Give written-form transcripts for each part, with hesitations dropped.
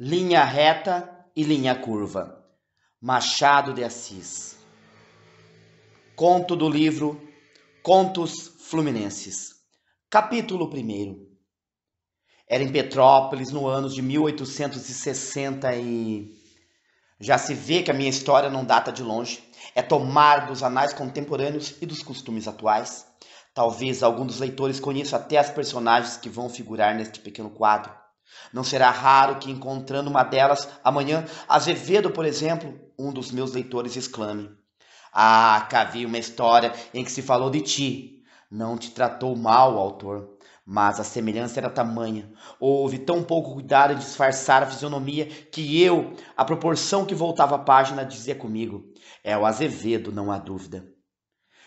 Linha reta e linha curva. Machado de Assis. Conto do livro Contos Fluminenses. Capítulo 1. Era em Petrópolis no ano de 1860 e... Já se vê que a minha história não data de longe. É tomar dos anais contemporâneos e dos costumes atuais. Talvez algum dos leitores conheça até as personagens que vão figurar neste pequeno quadro. Não será raro que, encontrando uma delas, amanhã, Azevedo, por exemplo, um dos meus leitores exclame: "Ah, cá vi uma história em que se falou de ti. Não te tratou mal o autor, mas a semelhança era tamanha. Houve tão pouco cuidado em disfarçar a fisionomia que eu, à proporção que voltava a página, dizia comigo: é o Azevedo, não há dúvida."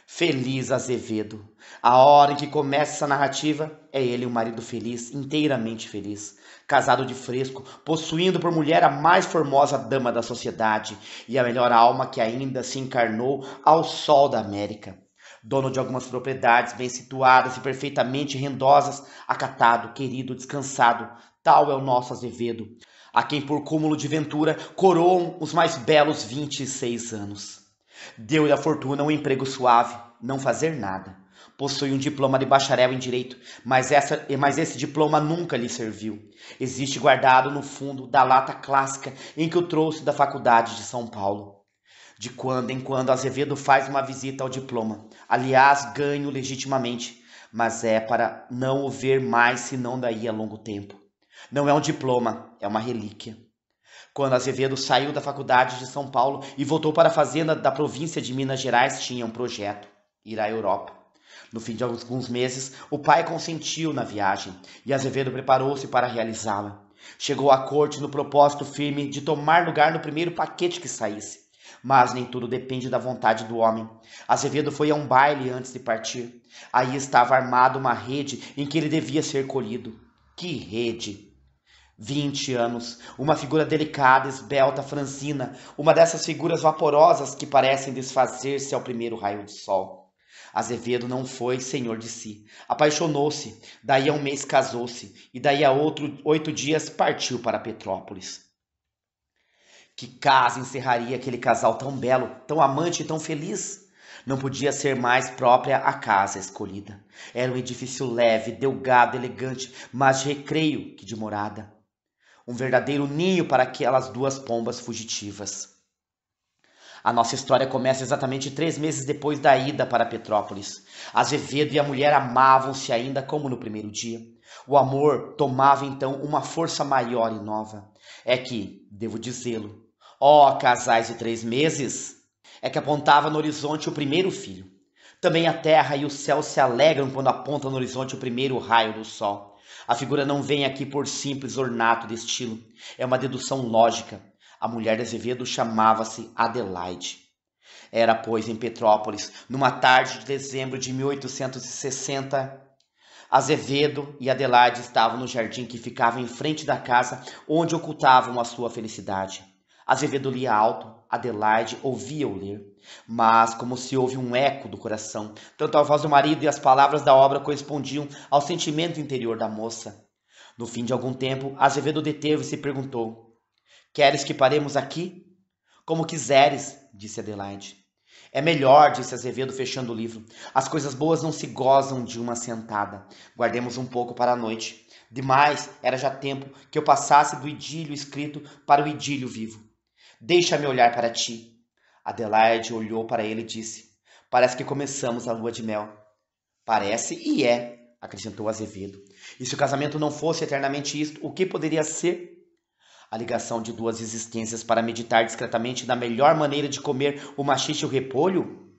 Feliz Azevedo. A hora em que começa essa narrativa, é ele um marido feliz, inteiramente feliz, casado de fresco, possuindo por mulher a mais formosa dama da sociedade e a melhor alma que ainda se encarnou ao sol da América. Dono de algumas propriedades bem situadas e perfeitamente rendosas, acatado, querido, descansado, tal é o nosso Azevedo, a quem por cúmulo de ventura coroam os mais belos 26 anos. Deu-lhe a fortuna um emprego suave, não fazer nada. Possui um diploma de bacharel em direito, mas esse diploma nunca lhe serviu. Existe guardado no fundo da lata clássica em que o trouxe da faculdade de São Paulo. De quando em quando Azevedo faz uma visita ao diploma, aliás, ganho legitimamente, mas é para não o ver mais senão daí a longo tempo. Não é um diploma, é uma relíquia. Quando Azevedo saiu da faculdade de São Paulo e voltou para a fazenda da província de Minas Gerais, tinha um projeto: ir à Europa. No fim de alguns meses, o pai consentiu na viagem e Azevedo preparou-se para realizá-la. Chegou à corte no propósito firme de tomar lugar no primeiro paquete que saísse. Mas nem tudo depende da vontade do homem. Azevedo foi a um baile antes de partir. Aí estava armada uma rede em que ele devia ser colhido. Que rede! 20 anos, uma figura delicada, esbelta, franzina, uma dessas figuras vaporosas que parecem desfazer-se ao primeiro raio de sol. Azevedo não foi senhor de si. Apaixonou-se, daí a um mês casou-se, e daí a 8 dias partiu para Petrópolis. Que casa encerraria aquele casal tão belo, tão amante e tão feliz? Não podia ser mais própria a casa escolhida. Era um edifício leve, delgado, elegante, mais de recreio que de morada. Um verdadeiro ninho para aquelas duas pombas fugitivas. A nossa história começa exatamente 3 meses depois da ida para Petrópolis. Azevedo e a mulher amavam-se ainda como no primeiro dia. O amor tomava então uma força maior e nova. É que, devo dizê-lo, ó casais de 3 meses, é que apontava no horizonte o primeiro filho. Também a terra e o céu se alegram quando aponta no horizonte o primeiro raio do sol. A figura não vem aqui por simples ornato de estilo. É uma dedução lógica. A mulher de Azevedo chamava-se Adelaide. Era, pois, em Petrópolis, numa tarde de dezembro de 1860. Azevedo e Adelaide estavam no jardim que ficava em frente da casa onde ocultavam a sua felicidade. Azevedo lia alto, Adelaide ouvia-o ler, mas como se ouve um eco do coração, tanto a voz do marido e as palavras da obra correspondiam ao sentimento interior da moça. No fim de algum tempo, Azevedo deteve-se e perguntou: "Queres que paremos aqui?" "Como quiseres", disse Adelaide. "É melhor", disse Azevedo, fechando o livro. "As coisas boas não se gozam de uma sentada. Guardemos um pouco para a noite. Demais era já tempo que eu passasse do idílio escrito para o idílio vivo. Deixa-me olhar para ti." Adelaide olhou para ele e disse: "Parece que começamos a lua de mel." "Parece e é", acrescentou Azevedo. "E se o casamento não fosse eternamente isto, o que poderia ser?" A ligação de duas existências para meditar discretamente na melhor maneira de comer o machixe e o repolho?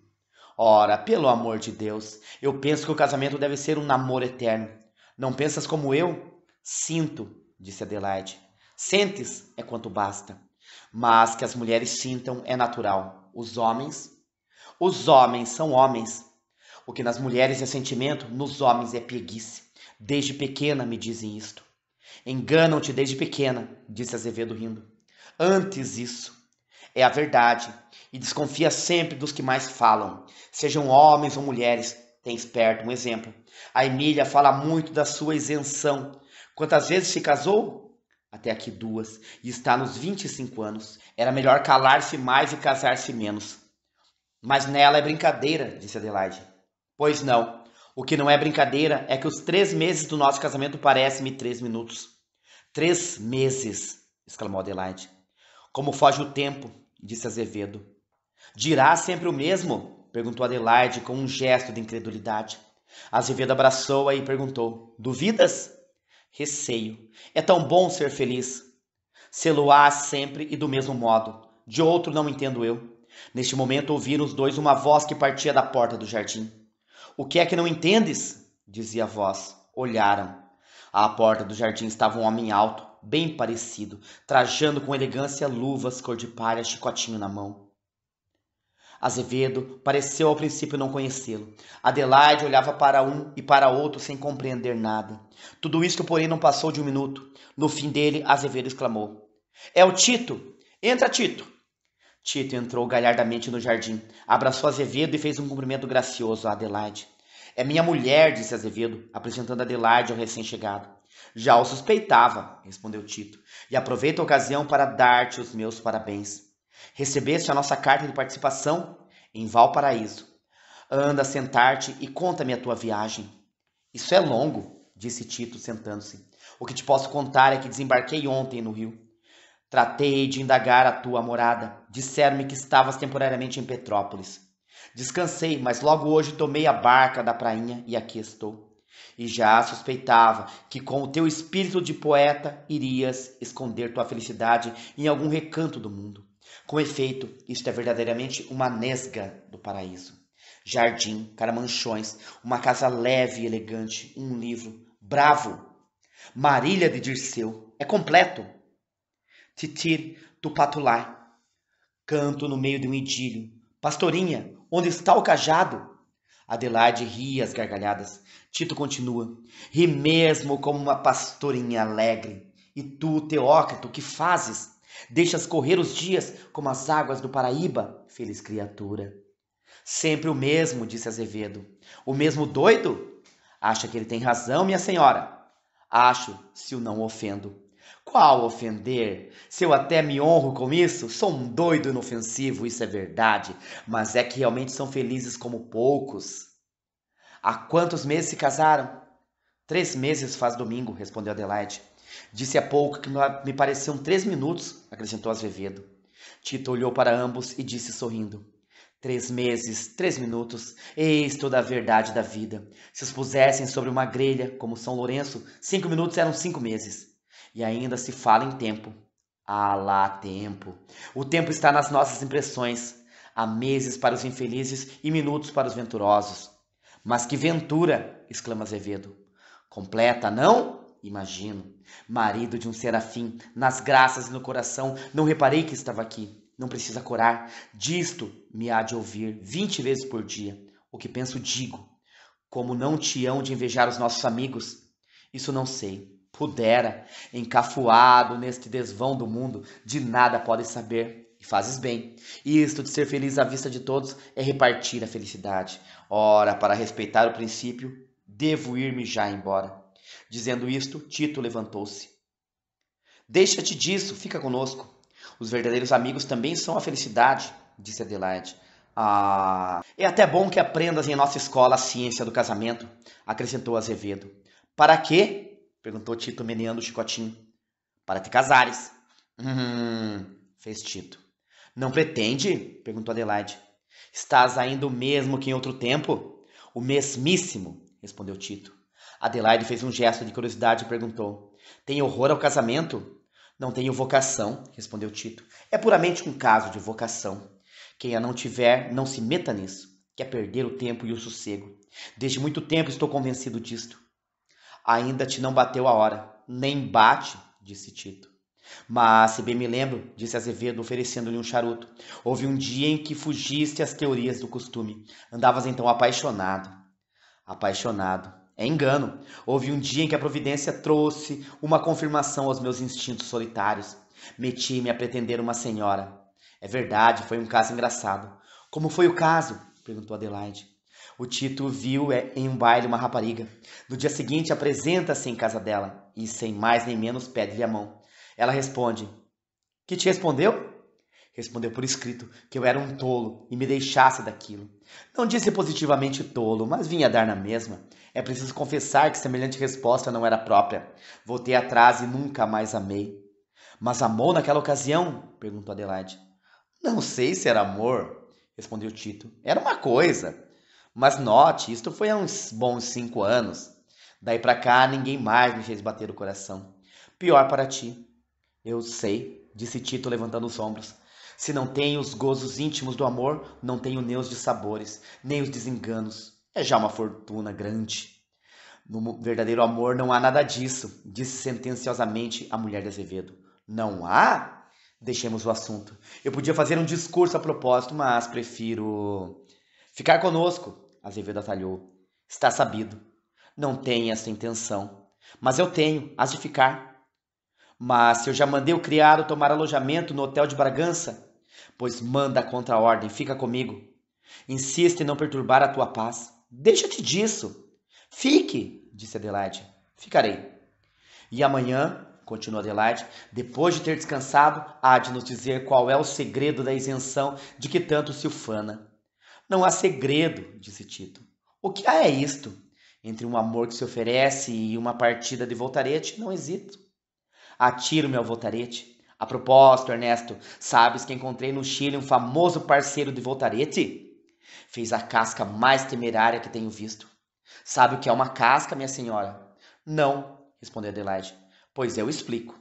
Ora, pelo amor de Deus, eu penso que o casamento deve ser um namoro eterno. Não pensas como eu? Sinto, disse Adelaide. Sentes é quanto basta. Mas que as mulheres sintam é natural. Os homens? Os homens são homens. O que nas mulheres é sentimento, nos homens é preguiça. Desde pequena me dizem isto. Enganam-te desde pequena, disse Azevedo rindo. Antes isso. É a verdade. E desconfia sempre dos que mais falam. Sejam homens ou mulheres. Tem esperto um exemplo. A Emília fala muito da sua isenção. Quantas vezes se casou? Até aqui 2, e está nos 25 anos. Era melhor calar-se mais e casar-se menos. Mas nela é brincadeira, disse Adelaide. Pois não. O que não é brincadeira é que os 3 meses do nosso casamento parecem-me 3 minutos. 3 meses, exclamou Adelaide. Como foge o tempo, disse Azevedo. Dirá sempre o mesmo? Perguntou Adelaide com um gesto de incredulidade. Azevedo abraçou-a e perguntou. Duvidas? Receio. É tão bom ser feliz. Sê-lo-á sempre e do mesmo modo. De outro não entendo eu. Neste momento ouviram os dois uma voz que partia da porta do jardim. O que é que não entendes? Dizia a voz. Olharam. À porta do jardim estava um homem alto, bem parecido, trajando com elegância luvas cor de palha, chicotinho na mão. Azevedo pareceu ao princípio não conhecê-lo. Adelaide olhava para um e para outro sem compreender nada. Tudo isto, porém, não passou de um minuto. No fim dele, Azevedo exclamou. É o Tito! Entra, Tito! Tito entrou galhardamente no jardim, abraçou Azevedo e fez um cumprimento gracioso a Adelaide. É minha mulher, disse Azevedo, apresentando Adelaide ao recém-chegado. Já o suspeitava, respondeu Tito, e aproveito a ocasião para dar-te os meus parabéns. Recebeste a nossa carta de participação em Valparaíso. Anda a sentar-te e conta-me a tua viagem. Isso é longo, disse Tito, sentando-se. O que te posso contar é que desembarquei ontem no Rio. Tratei de indagar a tua morada. Disseram-me que estavas temporariamente em Petrópolis. Descansei, mas logo hoje tomei a barca da prainha e aqui estou. E já suspeitava que com o teu espírito de poeta irias esconder tua felicidade em algum recanto do mundo. Com efeito, isto é verdadeiramente uma nesga do paraíso. Jardim, caramanchões, uma casa leve e elegante, um livro. Bravo! Marília de Dirceu. É completo. Titir Tupatulai. Canto no meio de um idílio. Pastorinha, onde está o cajado? Adelaide ri às gargalhadas. Tito continua. Ri mesmo como uma pastorinha alegre. E tu, Teócrito, que fazes? Deixas correr os dias como as águas do Paraíba, feliz criatura. Sempre o mesmo, disse Azevedo. O mesmo doido? Acha que ele tem razão, minha senhora? Acho, se o não ofendo. Qual ofender? Se eu até me honro com isso, sou um doido inofensivo, isso é verdade, mas é que realmente são felizes como poucos. Há quantos meses se casaram? 3 meses faz domingo, respondeu Adelaide. Disse há pouco que me pareciam 3 minutos, acrescentou Azevedo. Tito olhou para ambos e disse sorrindo. 3 meses, 3 minutos, eis toda a verdade da vida. Se os pusessem sobre uma grelha, como São Lourenço, 5 minutos eram 5 meses. E ainda se fala em tempo. Ah lá, tempo. O tempo está nas nossas impressões. Há meses para os infelizes e minutos para os venturosos. Mas que ventura! Exclama Azevedo. Completa, não? Imagino. Marido de um serafim, nas graças e no coração, não reparei que estava aqui. Não precisa corar. Disto me há de ouvir 20 vezes por dia. O que penso digo. Como não te hão de invejar os nossos amigos? Isso não sei. Pudera, encafuado neste desvão do mundo, de nada podes saber. E fazes bem. Isto de ser feliz à vista de todos é repartir a felicidade. Ora, para respeitar o princípio, devo ir-me já embora. Dizendo isto, Tito levantou-se. Deixa-te disso, fica conosco. Os verdadeiros amigos também são a felicidade, disse Adelaide. Ah, é até bom que aprendas em nossa escola a ciência do casamento, acrescentou Azevedo. Para quê? Perguntou Tito, meneando o chicotinho. Para te casares. Fez Tito. Não pretende? Perguntou Adelaide. Estás ainda o mesmo que em outro tempo? O mesmíssimo, respondeu Tito. Adelaide fez um gesto de curiosidade e perguntou. Tem horror ao casamento? Não tenho vocação, respondeu Tito. É puramente um caso de vocação. Quem a não tiver, não se meta nisso. Quer perder o tempo e o sossego. Desde muito tempo estou convencido disto. Ainda te não bateu a hora. Nem bate, disse Tito. Mas, se bem me lembro, disse Azevedo, oferecendo-lhe um charuto, houve um dia em que fugiste às teorias do costume. Andavas então apaixonado. Apaixonado. É engano. Houve um dia em que a providência trouxe uma confirmação aos meus instintos solitários. Meti-me a pretender uma senhora. É verdade, foi um caso engraçado. Como foi o caso? Perguntou Adelaide. O Tito viu em um baile uma rapariga. No dia seguinte apresenta-se em casa dela e, sem mais nem menos, pede-lhe a mão. Ela responde: que te respondeu? Respondeu por escrito que eu era um tolo e me deixasse daquilo. Não disse positivamente tolo, mas vinha dar na mesma. É preciso confessar que semelhante resposta não era própria. Voltei atrás e nunca mais amei. Mas amou naquela ocasião? Perguntou Adelaide. Não sei se era amor, respondeu Tito. Era uma coisa. Mas note, isto foi há uns bons 5 anos. Daí pra cá ninguém mais me fez bater o coração. Pior para ti. Eu sei, disse Tito levantando os ombros. Se não tenho os gozos íntimos do amor, não tenho nem os dissabores, nem os desenganos. É já uma fortuna grande. No verdadeiro amor não há nada disso, disse sentenciosamente a mulher de Azevedo. Não há? Deixemos o assunto. Eu podia fazer um discurso a propósito, mas prefiro ficar conosco, Azevedo atalhou. Está sabido. Não tem essa intenção. Mas eu tenho, hás de ficar. Mas se eu já mandei o criado tomar alojamento no hotel de Bragança, pois manda contra a ordem, fica comigo. Insiste em não perturbar a tua paz. Deixa-te disso. Fique, disse Adelaide. Ficarei. E amanhã, continuou Adelaide, depois de ter descansado, há de nos dizer qual é o segredo da isenção de que tanto se ufana. Não há segredo, disse Tito. O que há é isto. Entre um amor que se oferece e uma partida de voltarete, não hesito. Atiro-me ao voltarete. A propósito, Ernesto, sabes que encontrei no Chile um famoso parceiro de voltarete? Fez a casca mais temerária que tenho visto. Sabe o que é uma casca, minha senhora? Não, respondeu Adelaide. Pois eu explico.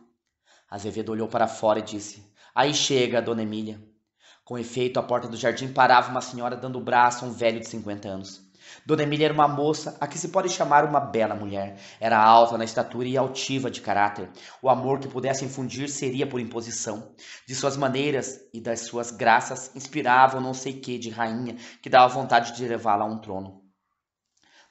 Azevedo olhou para fora e disse: aí chega, dona Emília. Com efeito, à porta do jardim parava uma senhora dando o braço a um velho de 50 anos. Dona Emília era uma moça a que se pode chamar uma bela mulher. Era alta na estatura e altiva de caráter. O amor que pudesse infundir seria por imposição. De suas maneiras e das suas graças inspiravam não sei que de rainha que dava vontade de levá-la a um trono.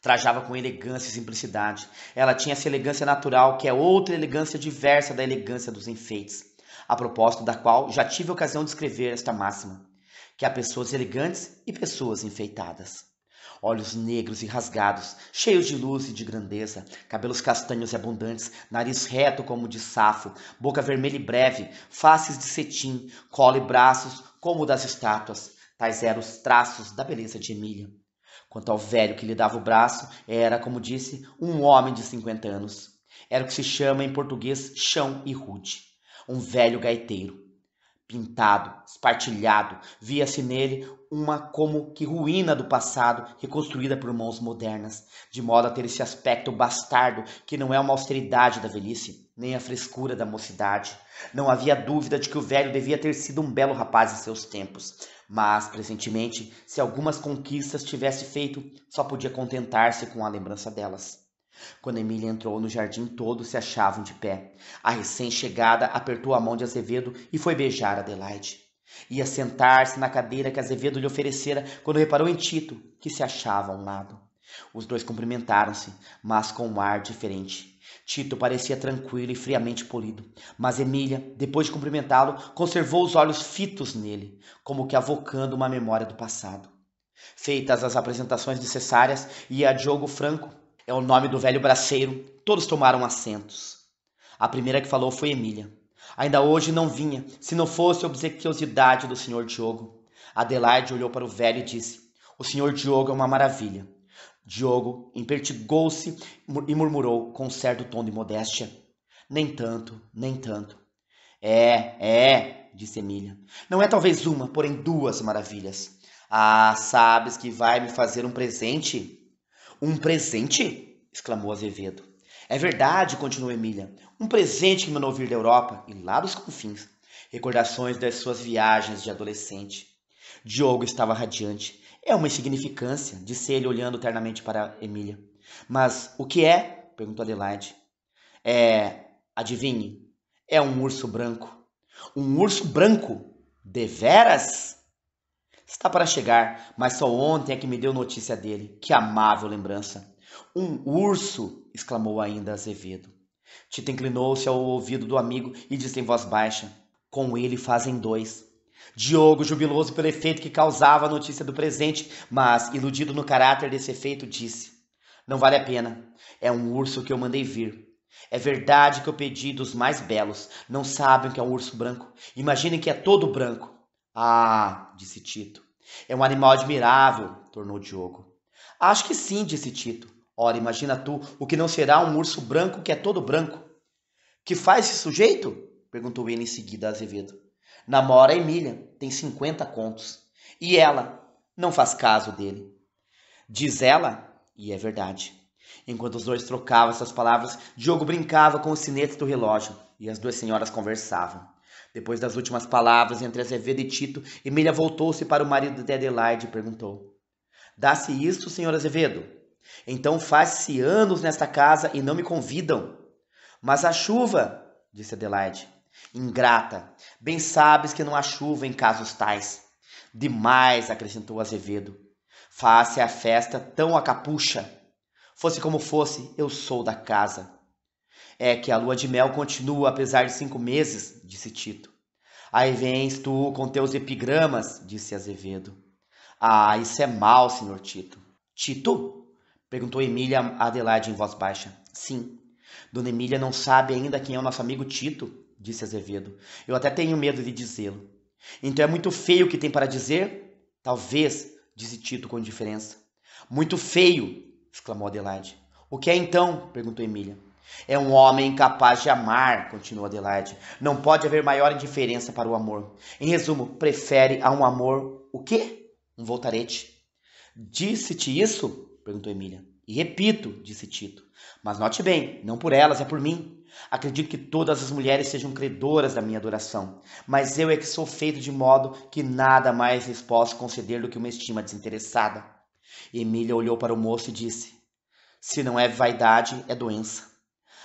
Trajava com elegância e simplicidade. Ela tinha essa elegância natural, que é outra elegância diversa da elegância dos enfeites, a propósito da qual já tive ocasião de escrever esta máxima, que há pessoas elegantes e pessoas enfeitadas. Olhos negros e rasgados, cheios de luz e de grandeza, cabelos castanhos e abundantes, nariz reto como o de safo, boca vermelha e breve, faces de cetim, cola e braços como o das estátuas. Tais eram os traços da beleza de Emília. Quanto ao velho que lhe dava o braço, era, como disse, um homem de 50 anos. Era o que se chama em português chão e rude. Um velho gaiteiro. Pintado, espartilhado, via-se nele uma como que ruína do passado reconstruída por mãos modernas, de modo a ter esse aspecto bastardo que não é uma austeridade da velhice, nem a frescura da mocidade. Não havia dúvida de que o velho devia ter sido um belo rapaz em seus tempos, mas, presentemente, se algumas conquistas tivesse feito, só podia contentar-se com a lembrança delas. Quando Emília entrou no jardim, todos se achavam de pé. A recém-chegada apertou a mão de Azevedo e foi beijar Adelaide. Ia sentar-se na cadeira que Azevedo lhe oferecera quando reparou em Tito, que se achava a um lado. Os dois cumprimentaram-se, mas com um ar diferente. Tito parecia tranquilo e friamente polido, mas Emília, depois de cumprimentá-lo, conservou os olhos fitos nele, como que avocando uma memória do passado. Feitas as apresentações necessárias, ia Diogo Franco, é o nome do velho braceiro, todos tomaram assentos. A primeira que falou foi Emília. Ainda hoje não vinha, se não fosse a obsequiosidade do senhor Diogo. Adelaide olhou para o velho e disse: o senhor Diogo é uma maravilha. Diogo impertigou-se e murmurou com um certo tom de modéstia: nem tanto, nem tanto. Disse Emília. Não é talvez uma, porém duas maravilhas. Ah, sabes que vai me fazer um presente? Um presente? Exclamou Azevedo. É verdade, continuou Emília. Um presente que mandou vir da Europa e lá dos confins. Recordações das suas viagens de adolescente. Diogo estava radiante. É uma insignificância, disse ele olhando ternamente para Emília. Mas o que é? Perguntou Adelaide. Adivinhe, é um urso branco. Um urso branco? Deveras? Está para chegar, mas só ontem é que me deu notícia dele. Que amável lembrança. Um urso! Exclamou ainda Azevedo. Tito inclinou-se ao ouvido do amigo e disse em voz baixa: com ele fazem dois. Diogo, jubiloso pelo efeito que causava a notícia do presente, mas iludido no caráter desse efeito, disse: não vale a pena. É um urso que eu mandei vir. É verdade que eu pedi dos mais belos. Não sabem o que é um urso branco. Imaginem que é todo branco. Ah, disse Tito. É um animal admirável, tornou Diogo. Acho que sim, disse Tito. Ora, imagina tu o que não será um urso branco que é todo branco. Que faz esse sujeito? Perguntou ele em seguida a Azevedo. Namora a Emília, tem 50 contos. E ela não faz caso dele. Diz ela, e é verdade. Enquanto os dois trocavam essas palavras, Diogo brincava com os sinetes do relógio e as duas senhoras conversavam. Depois das últimas palavras entre Azevedo e Tito, Emília voltou-se para o marido de Adelaide e perguntou: Dá-se isto, senhor Azevedo? Então faz-se anos nesta casa e não me convidam. Mas a chuva, disse Adelaide. Ingrata, bem sabes que não há chuva em casos tais. Demais, acrescentou Azevedo. Faz-se a festa tão a capucha. Fosse como fosse, eu sou da casa. É que a lua de mel continua apesar de 5 meses, disse Tito. Aí vens tu com teus epigramas, disse Azevedo. Ah, isso é mal, senhor Tito. Tito? Perguntou Emília a Adelaide em voz baixa. Sim. Dona Emília não sabe ainda quem é o nosso amigo Tito, disse Azevedo. Eu até tenho medo de dizê-lo. Então é muito feio o que tem para dizer? Talvez, disse Tito com indiferença. Muito feio, exclamou Adelaide. O que é então? Perguntou Emília. É um homem incapaz de amar, continuou Adelaide. Não pode haver maior indiferença para o amor. Em resumo, prefere a um amor o quê? Um voltarete. Disse-te isso? Perguntou Emília. E repito, disse Tito. Mas note bem, não por elas, é por mim. Acredito que todas as mulheres sejam credoras da minha adoração, mas eu é que sou feito de modo que nada mais lhes posso conceder do que uma estima desinteressada. Emília olhou para o moço e disse: Se não é vaidade, é doença.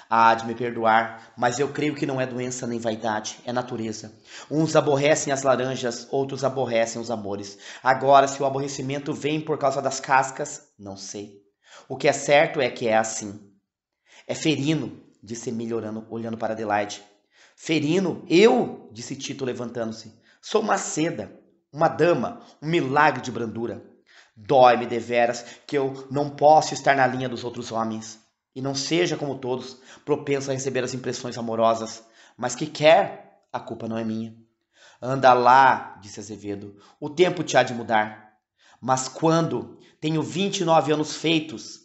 Há de me perdoar, mas eu creio que não é doença nem vaidade, é natureza. Uns aborrecem as laranjas, outros aborrecem os amores. Agora, se o aborrecimento vem por causa das cascas, não sei. O que é certo é que é assim. É ferino, disse Emília olhando para Adelaide. Ferino? Eu? Disse Tito levantando-se. Sou uma seda, uma dama, um milagre de brandura. Dói-me deveras que eu não posso estar na linha dos outros homens. E não seja como todos, propenso a receber as impressões amorosas. Mas que quer, a culpa não é minha. Anda lá, disse Azevedo, o tempo te há de mudar. Mas quando? Tenho 29 anos feitos.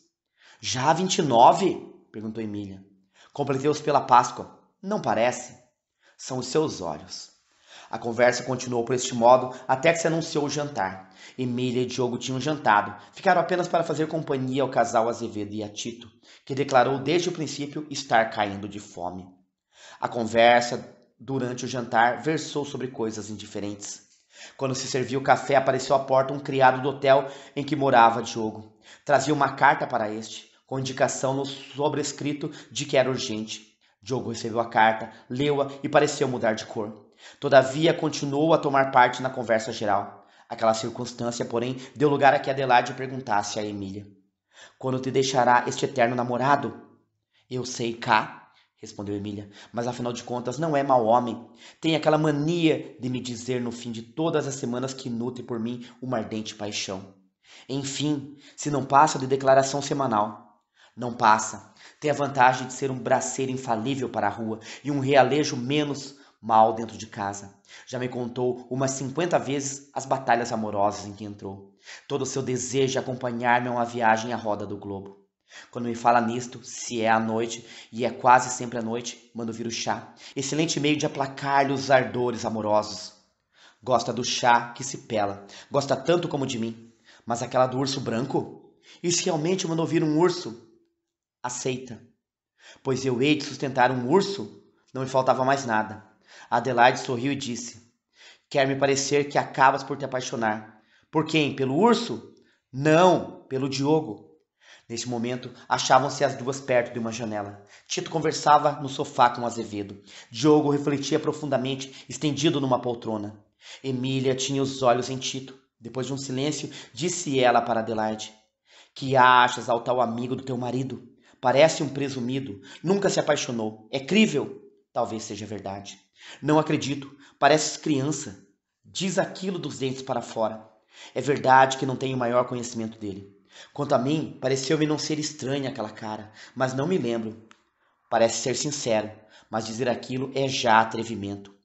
Já 29? Perguntou Emília. Completei-os pela Páscoa. Não parece? São os seus olhos. A conversa continuou por este modo até que se anunciou o jantar. Emília e Diogo tinham jantado. Ficaram apenas para fazer companhia ao casal Azevedo e a Tito, que declarou desde o princípio estar caindo de fome. A conversa durante o jantar versou sobre coisas indiferentes. Quando se serviu o café, apareceu à porta um criado do hotel em que morava Diogo. Trazia uma carta para este, com indicação no sobrescrito de que era urgente. Diogo recebeu a carta, leu-a e pareceu mudar de cor. Todavia, continuou a tomar parte na conversa geral. Aquela circunstância, porém, deu lugar a que Adelaide perguntasse a Emília: Quando te deixará este eterno namorado? Eu sei cá, respondeu Emília, mas afinal de contas não é mau homem. Tem aquela mania de me dizer no fim de todas as semanas que nutre por mim uma ardente paixão. Enfim, se não passa de declaração semanal. Não passa. Tem a vantagem de ser um braceiro infalível para a rua e um realejo menos mal dentro de casa. Já me contou umas 50 vezes as batalhas amorosas em que entrou. Todo o seu desejo de acompanhar-me a uma viagem à roda do globo. Quando me fala nisto, se é à noite, e é quase sempre à noite, mando vir o chá. Excelente meio de aplacar-lhe os ardores amorosos. Gosta do chá que se pela. Gosta tanto como de mim. Mas aquela do urso branco? E se realmente mandou vir um urso? Aceita. Pois eu hei de sustentar um urso? Não me faltava mais nada. Adelaide sorriu e disse: Quer me parecer que acabas por te apaixonar. Por quem? Pelo urso? Não, pelo Diogo. Neste momento, achavam-se as duas perto de uma janela. Tito conversava no sofá com Azevedo. Diogo refletia profundamente, estendido numa poltrona. Emília tinha os olhos em Tito. Depois de um silêncio, disse ela para Adelaide: Que achas ao tal amigo do teu marido? Parece um presumido. Nunca se apaixonou. É crível? Talvez seja verdade. Não acredito. Pareces criança. Diz aquilo dos dentes para fora. É verdade que não tenho o maior conhecimento dele. Quanto a mim, pareceu-me não ser estranha aquela cara, mas não me lembro. Parece ser sincero, mas dizer aquilo é já atrevimento.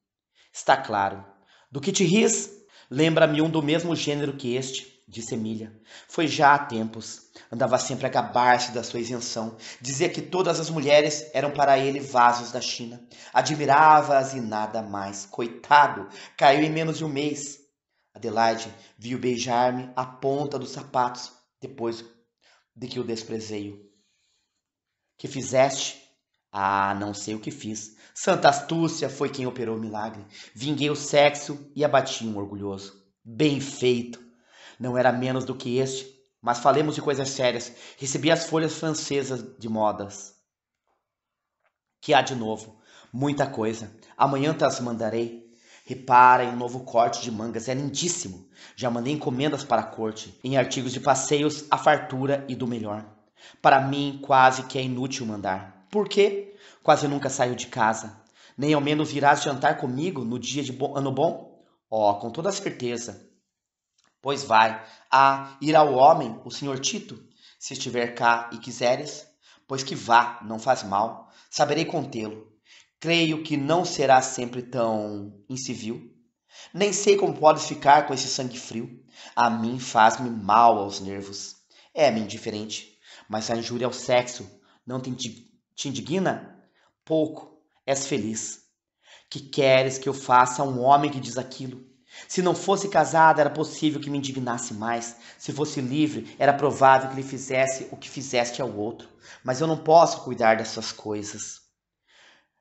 Está claro. Do que te ris? Lembra-me um do mesmo gênero que este, disse Emília. Foi já há tempos. Andava sempre a gabar-se da sua isenção. Dizia que todas as mulheres eram para ele vasos da China. Admirava-as e nada mais. Coitado, caiu em menos de um mês. Adelaide viu beijar-me a ponta dos sapatos, depois de que o desprezei. Que fizeste? Ah, não sei o que fiz. Santa astúcia foi quem operou o milagre. Vinguei o sexo e abati um orgulhoso. Bem feito. Não era menos do que este, mas falemos de coisas sérias. Recebi as folhas francesas de modas. Que há de novo? Muita coisa. Amanhã te as mandarei. Repara em um novo corte de mangas, é lindíssimo. Já mandei encomendas para a corte. Em artigos de passeios, a fartura e do melhor. Para mim, quase que é inútil mandar. Por quê? Quase nunca saio de casa. Nem ao menos irás jantar comigo no dia de ano bom? Oh, com toda certeza. Pois vai. Ah, irá o homem, o senhor Tito? Se estiver cá e quiseres, pois que vá, não faz mal. Saberei contê-lo. Creio que não será sempre tão incivil. Nem sei como podes ficar com esse sangue frio. A mim faz-me mal aos nervos. É-me indiferente. Mas a injúria ao sexo não te indigna? Pouco. És feliz. Que queres que eu faça a um homem que diz aquilo? Se não fosse casada, era possível que me indignasse mais. Se fosse livre, era provável que lhe fizesse o que fizeste ao outro. Mas eu não posso cuidar dessas coisas.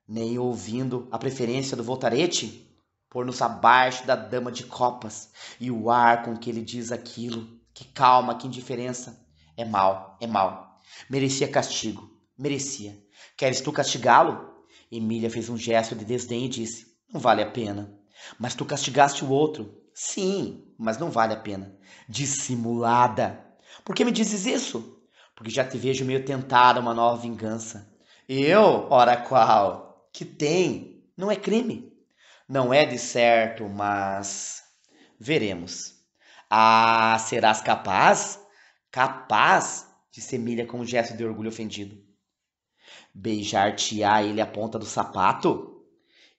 Nem ouvindo a preferência do Voltarete, pôr-nos abaixo da dama de copas, e o ar com que ele diz aquilo, que calma, que indiferença, é mal, é mal. Merecia castigo, merecia. Queres tu castigá-lo? Emília fez um gesto de desdém e disse, não vale a pena. Mas tu castigaste o outro. Sim, mas não vale a pena. Dissimulada. Por que me dizes isso? Porque já te vejo meio tentada a uma nova vingança. Eu? Ora qual? Que tem, não é crime. Não é de certo, mas veremos. Ah, serás capaz? Capaz? Disse Emília com um gesto de orgulho ofendido. Beijar-te-á ele a ponta do sapato?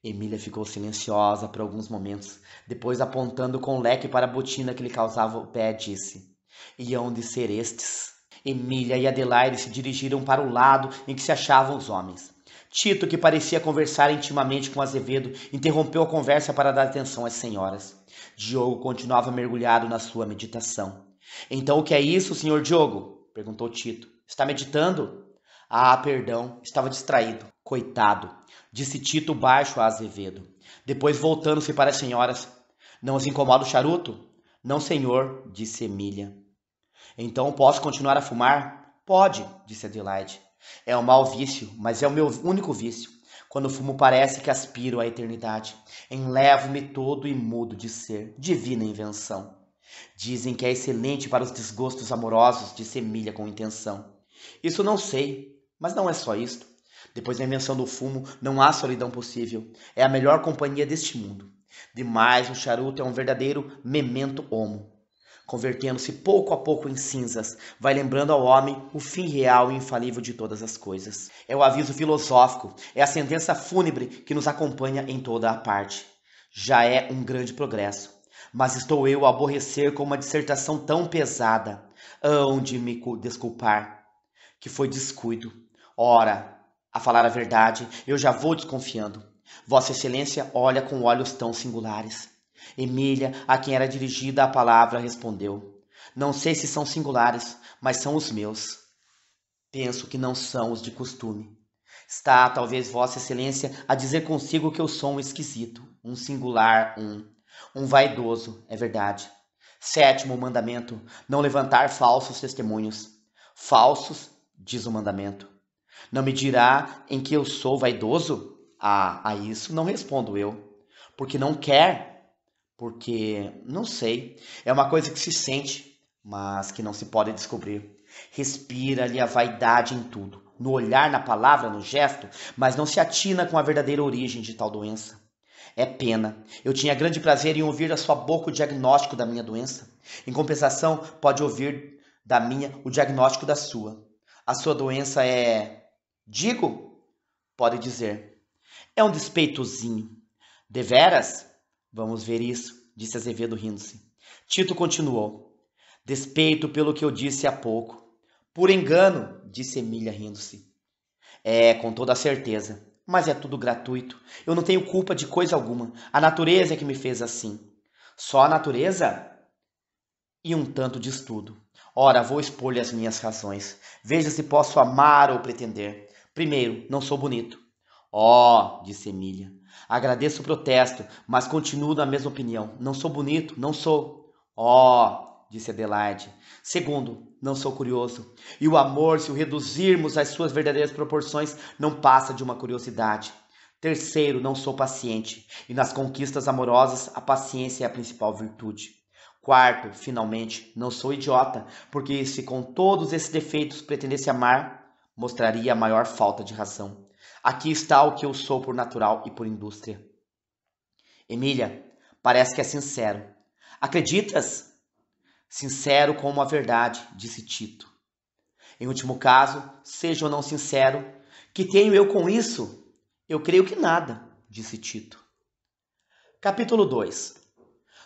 Emília ficou silenciosa por alguns momentos. Depois, apontando com o leque para a botina que lhe causava o pé, disse: E hão de ser estes? Emília e Adelaide se dirigiram para o lado em que se achavam os homens. Tito, que parecia conversar intimamente com Azevedo, interrompeu a conversa para dar atenção às senhoras. Diogo continuava mergulhado na sua meditação. Então o que é isso, senhor Diogo? Perguntou Tito. Está meditando? Ah, perdão, estava distraído. Coitado, disse Tito baixo a Azevedo. Depois, voltando-se para as senhoras. Não os incomoda o charuto? Não, senhor, disse Emília. Então posso continuar a fumar? Pode, disse Adelaide. É um mau vício, mas é o meu único vício. Quando fumo parece que aspiro à eternidade. Enlevo-me todo e mudo de ser. Divina invenção. Dizem que é excelente para os desgostos amorosos, disse Emília com intenção. Isso não sei, mas não é só isto. Depois da invenção do fumo, não há solidão possível. É a melhor companhia deste mundo. Demais, o charuto é um verdadeiro memento homo. Convertendo-se pouco a pouco em cinzas, vai lembrando ao homem o fim real e infalível de todas as coisas. É o aviso filosófico, é a sentença fúnebre que nos acompanha em toda a parte. Já é um grande progresso. Mas estou eu a aborrecer com uma dissertação tão pesada. Hão de me desculpar, que foi descuido. Ora, a falar a verdade, eu já vou desconfiando. Vossa Excelência olha com olhos tão singulares. Emília, a quem era dirigida a palavra, respondeu. Não sei se são singulares, mas são os meus. Penso que não são os de costume. Está, talvez, Vossa Excelência a dizer consigo que eu sou um esquisito, um singular, um vaidoso, é verdade. 7º mandamento, não levantar falsos testemunhos. Falsos, diz o mandamento. Não me dirá em que eu sou vaidoso? Ah, a isso não respondo eu. Porque não quer. Porque, não sei, é uma coisa que se sente, mas que não se pode descobrir. Respira-lhe a vaidade em tudo, no olhar, na palavra, no gesto, mas não se atina com a verdadeira origem de tal doença. É pena, eu tinha grande prazer em ouvir da sua boca o diagnóstico da minha doença. Em compensação, pode ouvir da minha o diagnóstico da sua. A sua doença é... Digo? pode dizer. É um despeitozinho. Deveras? Vamos ver isso, disse Azevedo rindo-se. Tito continuou. Despeito pelo que eu disse há pouco. Por engano, disse Emília rindo-se. É, com toda a certeza. Mas é tudo gratuito. Eu não tenho culpa de coisa alguma. A natureza é que me fez assim. Só a natureza? E um tanto de estudo. Ora, vou expor-lhe as minhas razões. Veja se posso amar ou pretender. Primeiro, não sou bonito. Oh, disse Emília. Agradeço o protesto, mas continuo na mesma opinião. Não sou bonito, não sou. Oh, disse Adelaide. Segundo, não sou curioso. E o amor, se o reduzirmos às suas verdadeiras proporções, não passa de uma curiosidade. Terceiro, não sou paciente. E nas conquistas amorosas, a paciência é a principal virtude. Quarto, finalmente, não sou idiota, porque se com todos esses defeitos pretendesse amar, mostraria a maior falta de razão. Aqui está o que eu sou por natural e por indústria. Emília, parece que é sincero. Acreditas? Sincero como a verdade, disse Tito. Em último caso, seja ou não sincero, que tenho eu com isso? Eu creio que nada, disse Tito. Capítulo 2.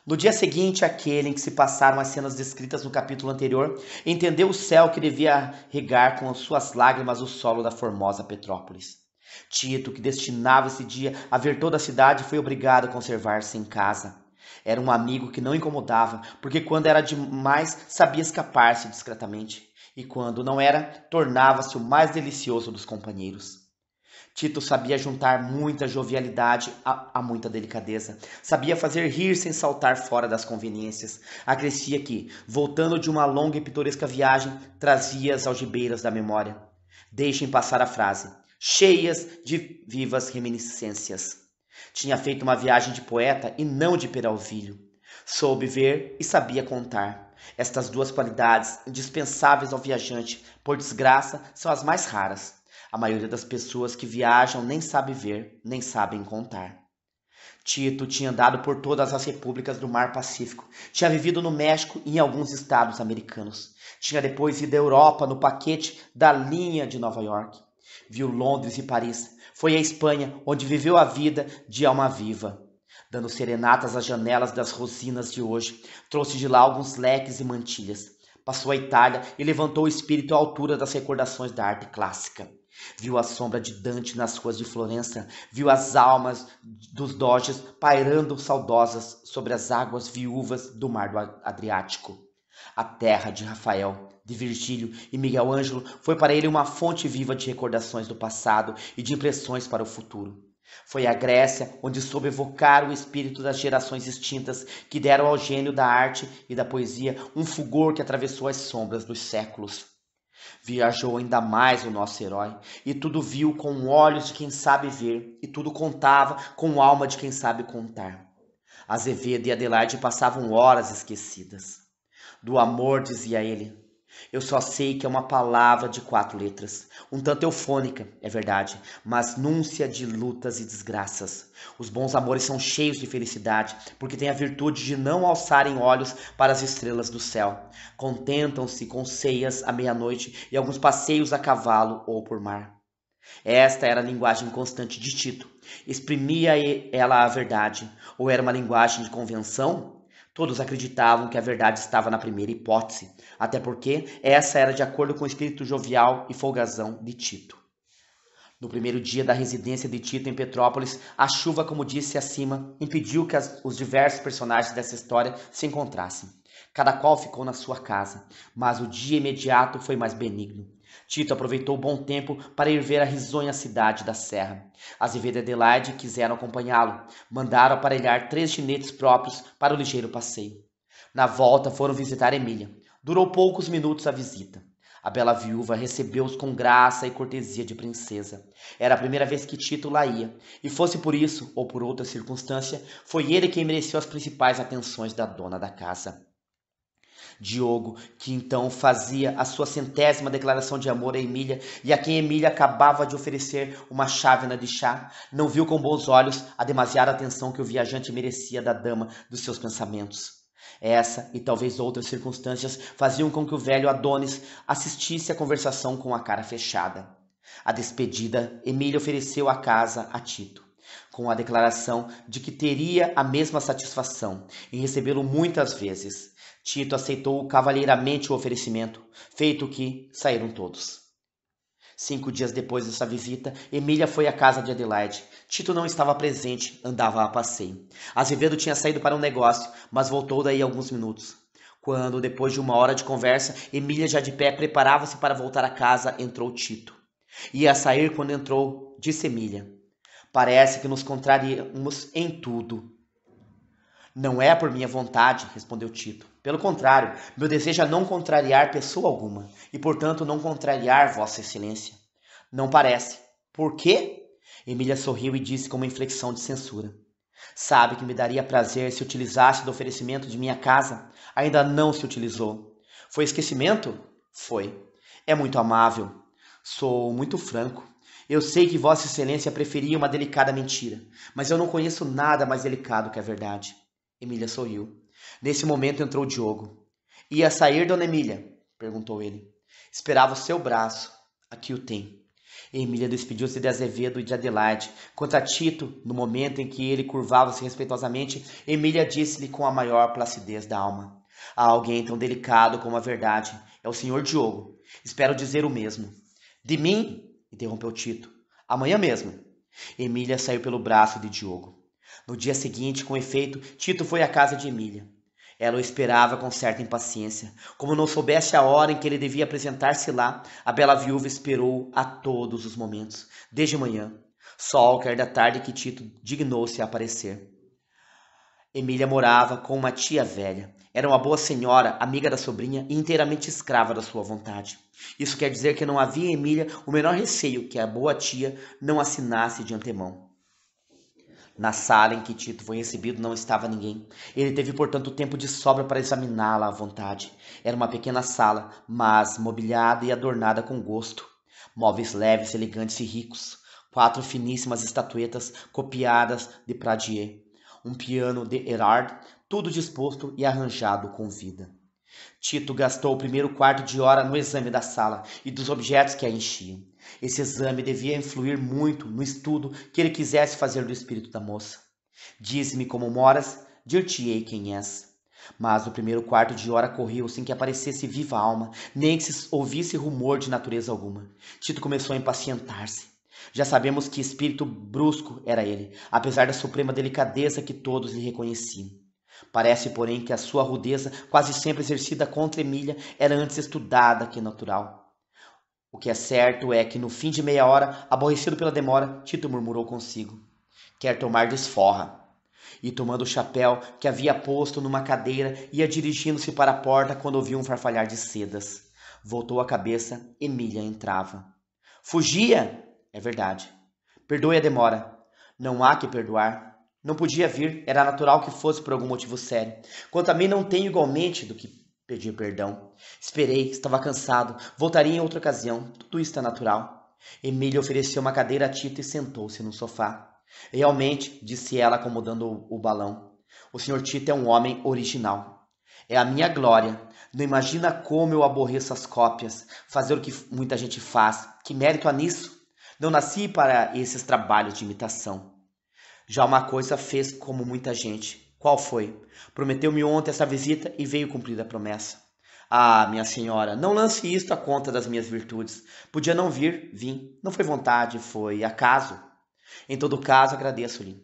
No dia seguinte, aquele em que se passaram as cenas descritas no capítulo anterior, entendeu o céu que devia regar com suas lágrimas o solo da formosa Petrópolis. Tito, que destinava esse dia a ver toda a cidade, foi obrigado a conservar-se em casa. Era um amigo que não incomodava, porque quando era demais sabia escapar-se discretamente, e quando não era, tornava-se o mais delicioso dos companheiros. Tito sabia juntar muita jovialidade a muita delicadeza. Sabia fazer rir sem saltar fora das conveniências. Acrescia que, voltando de uma longa e pitoresca viagem, trazia as algibeiras da memória. Deixem passar a frase, cheias de vivas reminiscências. Tinha feito uma viagem de poeta e não de peralvilho. Soube ver e sabia contar. Estas duas qualidades, indispensáveis ao viajante, por desgraça, são as mais raras. A maioria das pessoas que viajam nem sabe ver, nem sabem contar. Tito tinha andado por todas as repúblicas do Mar Pacífico. Tinha vivido no México e em alguns estados americanos. Tinha depois ido à Europa no paquete da linha de Nova York. Viu Londres e Paris. Foi à Espanha, onde viveu a vida de alma viva. Dando serenatas às janelas das Rosinas de hoje. Trouxe de lá alguns leques e mantilhas. Passou à Itália e levantou o espírito à altura das recordações da arte clássica. Viu a sombra de Dante nas ruas de Florença, viu as almas dos doges pairando saudosas sobre as águas viúvas do mar do Adriático. A terra de Rafael, de Virgílio e Miguel Ângelo foi para ele uma fonte viva de recordações do passado e de impressões para o futuro. Foi a Grécia onde soube evocar o espírito das gerações extintas que deram ao gênio da arte e da poesia um fulgor que atravessou as sombras dos séculos. Viajou ainda mais o nosso herói, e tudo viu com olhos de quem sabe ver, e tudo contava com alma de quem sabe contar. Azevedo e Adelaide passavam horas esquecidas. Do amor, dizia ele, eu só sei que é uma palavra de 4 letras, um tanto eufônica, é verdade, mas núncia de lutas e desgraças. Os bons amores são cheios de felicidade, porque têm a virtude de não alçarem olhos para as estrelas do céu. Contentam-se com ceias à meia-noite e alguns passeios a cavalo ou por mar. Esta era a linguagem constante de Tito. Exprimia ela a verdade, ou era uma linguagem de convenção? Todos acreditavam que a verdade estava na primeira hipótese, até porque essa era de acordo com o espírito jovial e folgazão de Tito. No primeiro dia da residência de Tito em Petrópolis, a chuva, como disse acima, impediu que os diversos personagens dessa história se encontrassem. Cada qual ficou na sua casa, mas o dia imediato foi mais benigno. Tito aproveitou o bom tempo para ir ver a risonha cidade da Serra. Azevedo e Adelaide quiseram acompanhá-lo. Mandaram aparelhar 3 ginetes próprios para o ligeiro passeio. Na volta foram visitar Emília. Durou poucos minutos a visita. A bela viúva recebeu-os com graça e cortesia de princesa. Era a primeira vez que Tito lá ia, e fosse por isso ou por outra circunstância, foi ele quem mereceu as principais atenções da dona da casa. Diogo, que então fazia a sua 100ª declaração de amor a Emília e a quem Emília acabava de oferecer uma chávena de chá, não viu com bons olhos a demasiada atenção que o viajante merecia da dama dos seus pensamentos. Essa e talvez outras circunstâncias faziam com que o velho Adonis assistisse à conversação com a cara fechada. A despedida, Emília ofereceu a casa a Tito, com a declaração de que teria a mesma satisfação em recebê-lo muitas vezes. Tito aceitou cavalheiramente o oferecimento, feito que saíram todos. 5 dias depois dessa visita, Emília foi à casa de Adelaide. Tito não estava presente, andava a passeio. Azevedo tinha saído para um negócio, mas voltou daí a alguns minutos. Quando, depois de 1 hora de conversa, Emília já de pé preparava-se para voltar a casa, entrou Tito. Ia sair quando entrou, disse Emília. Parece que nos contrariamos em tudo. Não é por minha vontade, respondeu Tito. Pelo contrário, meu desejo é não contrariar pessoa alguma, e portanto não contrariar Vossa Excelência. Não parece. Por quê? Emília sorriu e disse com uma inflexão de censura. Sabe que me daria prazer se utilizasse do oferecimento de minha casa? Ainda não se utilizou. Foi esquecimento? Foi. É muito amável. Sou muito franco. Eu sei que Vossa Excelência preferia uma delicada mentira, mas eu não conheço nada mais delicado que a verdade. Emília sorriu. Nesse momento entrou Diogo. Ia sair, dona Emília? Perguntou ele. Esperava o seu braço. Aqui o tem. Emília despediu-se de Azevedo e de Adelaide. Quanto a Tito, no momento em que ele curvava-se respeitosamente, Emília disse-lhe com a maior placidez da alma. Há alguém tão delicado como a verdade. É o senhor Diogo. Espero dizer o mesmo. De mim? Interrompeu Tito. Amanhã mesmo. Emília saiu pelo braço de Diogo. No dia seguinte, com efeito, Tito foi à casa de Emília. Ela o esperava com certa impaciência. Como não soubesse a hora em que ele devia apresentar-se lá, a bela viúva esperou a todos os momentos, desde manhã. Só ao cair da tarde que Tito dignou-se a aparecer. Emília morava com uma tia velha. Era uma boa senhora, amiga da sobrinha e inteiramente escrava da sua vontade. Isso quer dizer que não havia em Emília o menor receio que a boa tia não assinasse de antemão. Na sala em que Tito foi recebido não estava ninguém. Ele teve, portanto, tempo de sobra para examiná-la à vontade. Era uma pequena sala, mas mobiliada e adornada com gosto. Móveis leves, elegantes e ricos. 4 finíssimas estatuetas copiadas de Pradier. Um piano de Erard, tudo disposto e arranjado com vida. Tito gastou o primeiro quarto de hora no exame da sala e dos objetos que a enchiam. Esse exame devia influir muito no estudo que ele quisesse fazer do espírito da moça. Dize-me como moras, dir-te-ei quem és. Mas o primeiro quarto de hora correu sem que aparecesse viva alma, nem que se ouvisse rumor de natureza alguma. Tito começou a impacientar-se. Já sabemos que espírito brusco era ele, apesar da suprema delicadeza que todos lhe reconheciam. Parece, porém, que a sua rudeza, quase sempre exercida contra Emília, era antes estudada que natural. O que é certo é que, no fim de meia hora, aborrecido pela demora, Tito murmurou consigo. Quer tomar desforra. E tomando o chapéu que havia posto numa cadeira, ia dirigindo-se para a porta quando ouviu um farfalhar de sedas. Voltou a cabeça, Emília entrava. Fugia? É verdade. Perdoe a demora. Não há que perdoar. Não podia vir, era natural que fosse por algum motivo sério. Quanto a mim, não tenho igualmente do que pedir perdão. Esperei, estava cansado, voltaria em outra ocasião, tudo isso é natural. Emília ofereceu uma cadeira a Tito e sentou-se no sofá. Realmente, disse ela acomodando o balão, o Sr. Tito é um homem original. É a minha glória. Não imagina como eu aborreço as cópias, fazer o que muita gente faz. Que mérito há nisso? Não nasci para esses trabalhos de imitação. Já uma coisa fez como muita gente. Qual foi? Prometeu-me ontem essa visita e veio cumprir a promessa. Ah, minha senhora, não lance isto à conta das minhas virtudes. Podia não vir, vim. Não foi vontade, foi acaso. Em todo caso, agradeço-lhe.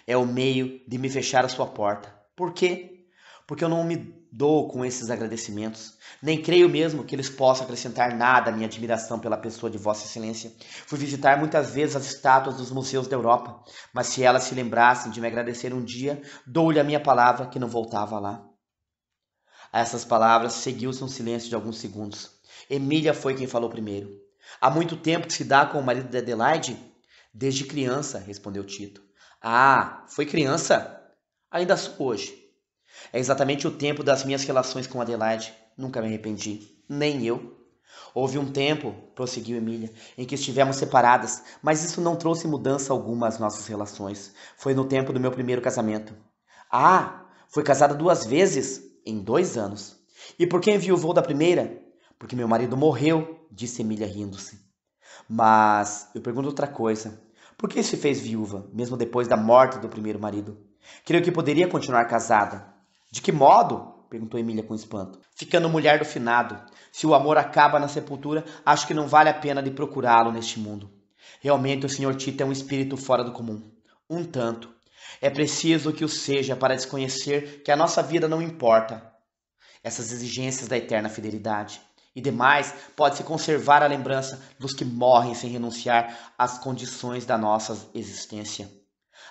É o meio de me fechar a sua porta. Por quê? Porque eu não me dou com esses agradecimentos. Nem creio mesmo que eles possam acrescentar nada à minha admiração pela pessoa de Vossa Excelência. Fui visitar muitas vezes as estátuas dos museus da Europa, mas se elas se lembrassem de me agradecer um dia, dou-lhe a minha palavra que não voltava lá. A essas palavras seguiu-se um silêncio de alguns segundos. Emília foi quem falou primeiro. Há muito tempo que se dá com o marido de Adelaide? Desde criança, respondeu Tito. Ah, foi criança? Ainda sou hoje. É exatamente o tempo das minhas relações com Adelaide. Nunca me arrependi. Nem eu. Houve um tempo, prosseguiu Emília, em que estivemos separadas, mas isso não trouxe mudança alguma às nossas relações. Foi no tempo do meu primeiro casamento. Ah, foi casada 2 vezes? Em 2 anos. E por que enviuvou da primeira? Porque meu marido morreu, disse Emília rindo-se. Mas eu pergunto outra coisa. Por que se fez viúva, mesmo depois da morte do primeiro marido? Creio que poderia continuar casada. De que modo? Perguntou Emília com espanto. Ficando mulher do finado. Se o amor acaba na sepultura, acho que não vale a pena de procurá-lo neste mundo. Realmente o Sr. Tito é um espírito fora do comum. Um tanto. É preciso que o seja para desconhecer que a nossa vida não importa. Essas exigências da eterna fidelidade. E demais, pode-se conservar a lembrança dos que morrem sem renunciar às condições da nossa existência.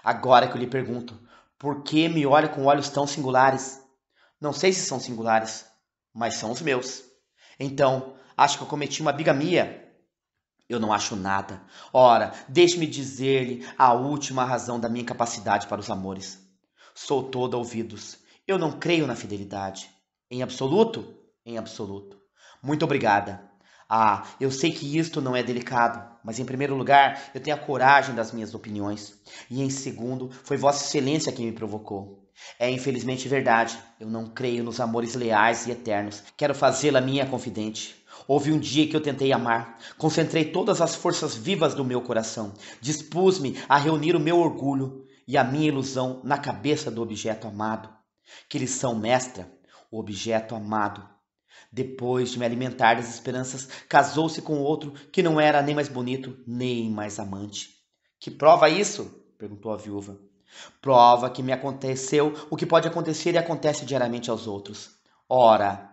Agora que eu lhe pergunto, por que me olha com olhos tão singulares? Não sei se são singulares, mas são os meus. Então, acho que eu cometi uma bigamia. Eu não acho nada. Ora, deixe-me dizer-lhe a última razão da minha incapacidade para os amores. Sou todo ouvidos. Eu não creio na fidelidade. Em absoluto? Em absoluto. Muito obrigada. Ah, eu sei que isto não é delicado, mas em primeiro lugar, eu tenho a coragem das minhas opiniões. E em segundo, foi Vossa Excelência quem me provocou. É infelizmente verdade. Eu não creio nos amores leais e eternos. Quero fazê-la minha confidente. Houve um dia que eu tentei amar. Concentrei todas as forças vivas do meu coração. Dispus-me a reunir o meu orgulho e a minha ilusão na cabeça do objeto amado. Que lição mestra! O objeto amado. Depois de me alimentar das esperanças, casou-se com outro que não era nem mais bonito, nem mais amante. Que prova isso? Perguntou a viúva. Prova que me aconteceu o que pode acontecer e acontece diariamente aos outros. Ora,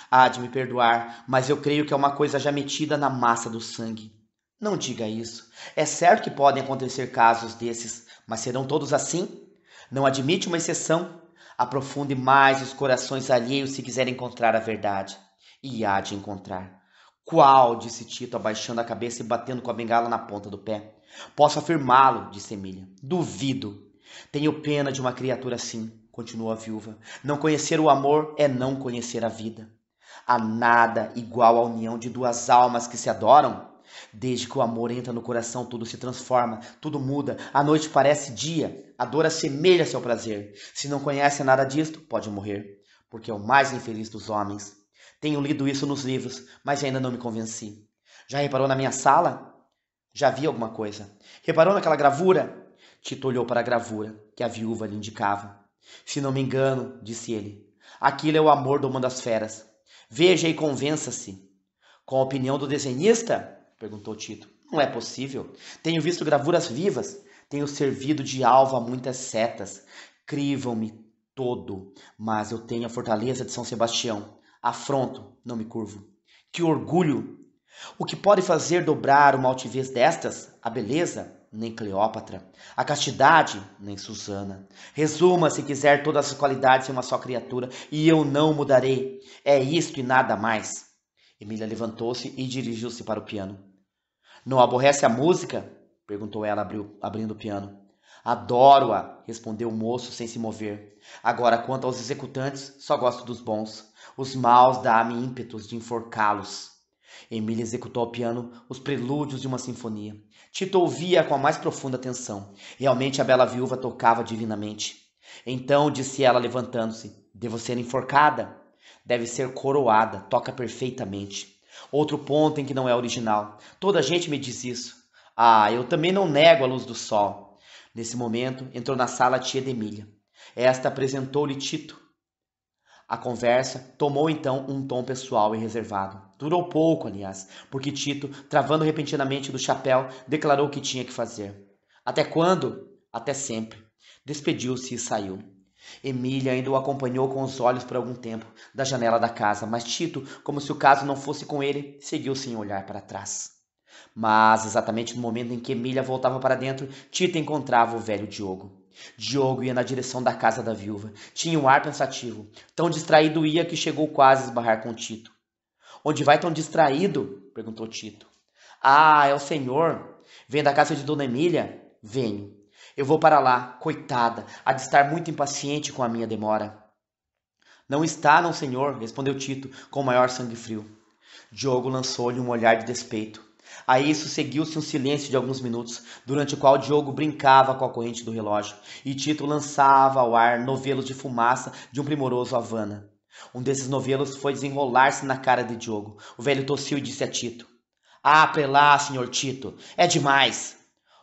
há de me perdoar, mas eu creio que é uma coisa já metida na massa do sangue. Não diga isso. É certo que podem acontecer casos desses, mas serão todos assim? Não admite uma exceção? Aprofunde mais os corações alheios se quiser encontrar a verdade. E há de encontrar. Qual? Disse Tito, abaixando a cabeça e batendo com a bengala na ponta do pé. Posso afirmá-lo, disse Emília. Duvido. Tenho pena de uma criatura assim, continuou a viúva. Não conhecer o amor é não conhecer a vida. Há nada igual à união de duas almas que se adoram. Desde que o amor entra no coração, tudo se transforma, tudo muda. A noite parece dia, a dor assemelha-se ao prazer. Se não conhece nada disto, pode morrer, porque é o mais infeliz dos homens. Tenho lido isso nos livros, mas ainda não me convenci. Já reparou na minha sala? Já vi alguma coisa. Reparou naquela gravura? Tito olhou para a gravura que a viúva lhe indicava. Se não me engano, disse ele, aquilo é o amor do uma das feras. Veja e convença-se. Com a opinião do desenhista? Perguntou Tito. Não é possível. Tenho visto gravuras vivas. Tenho servido de alvo a muitas setas. Crivam-me todo. Mas eu tenho a fortaleza de São Sebastião. Afronto, não me curvo. Que orgulho! O que pode fazer dobrar uma altivez destas? A beleza? Nem Cleópatra. A castidade? Nem Susana. Resuma, se quiser, todas as qualidades em uma só criatura, e eu não mudarei. É isto e nada mais. Emília levantou-se e dirigiu-se para o piano. Não aborrece a música? Perguntou ela, abrindo o piano. Adoro-a, respondeu o moço sem se mover. Agora, quanto aos executantes, só gosto dos bons. Os maus dá-me ímpetos de enforcá-los. Emília executou ao piano os prelúdios de uma sinfonia. Tito ouvia com a mais profunda atenção. Realmente a bela viúva tocava divinamente. Então, disse ela, levantando-se, devo ser enforcada? Deve ser coroada, toca perfeitamente. Outro ponto em que não é original. Toda a gente me diz isso. Ah, eu também não nego a luz do sol. Nesse momento, entrou na sala a tia de Emília. Esta apresentou-lhe Tito. A conversa tomou então um tom pessoal e reservado. Durou pouco, aliás, porque Tito, travando repentinamente do chapéu, declarou que tinha que fazer. Até quando? Até sempre. Despediu-se e saiu. Emília ainda o acompanhou com os olhos por algum tempo, da janela da casa, mas Tito, como se o caso não fosse com ele, seguiu sem olhar para trás. Mas, exatamente no momento em que Emília voltava para dentro, Tito encontrava o velho Diogo. Diogo ia na direção da casa da viúva. Tinha um ar pensativo. Tão distraído ia que chegou quase a esbarrar com Tito. Onde vai tão distraído? Perguntou Tito. Ah, é o senhor. Vem da casa de Dona Emília? Venho. Eu vou para lá, coitada, há de estar muito impaciente com a minha demora. Não está, não, senhor, respondeu Tito, com o maior sangue frio. Diogo lançou-lhe um olhar de despeito. A isso seguiu-se um silêncio de alguns minutos, durante o qual Diogo brincava com a corrente do relógio, e Tito lançava ao ar novelos de fumaça de um primoroso Havana. Um desses novelos foi desenrolar-se na cara de Diogo. O velho tossiu e disse a Tito, Ah, prelá, senhor Tito, é demais.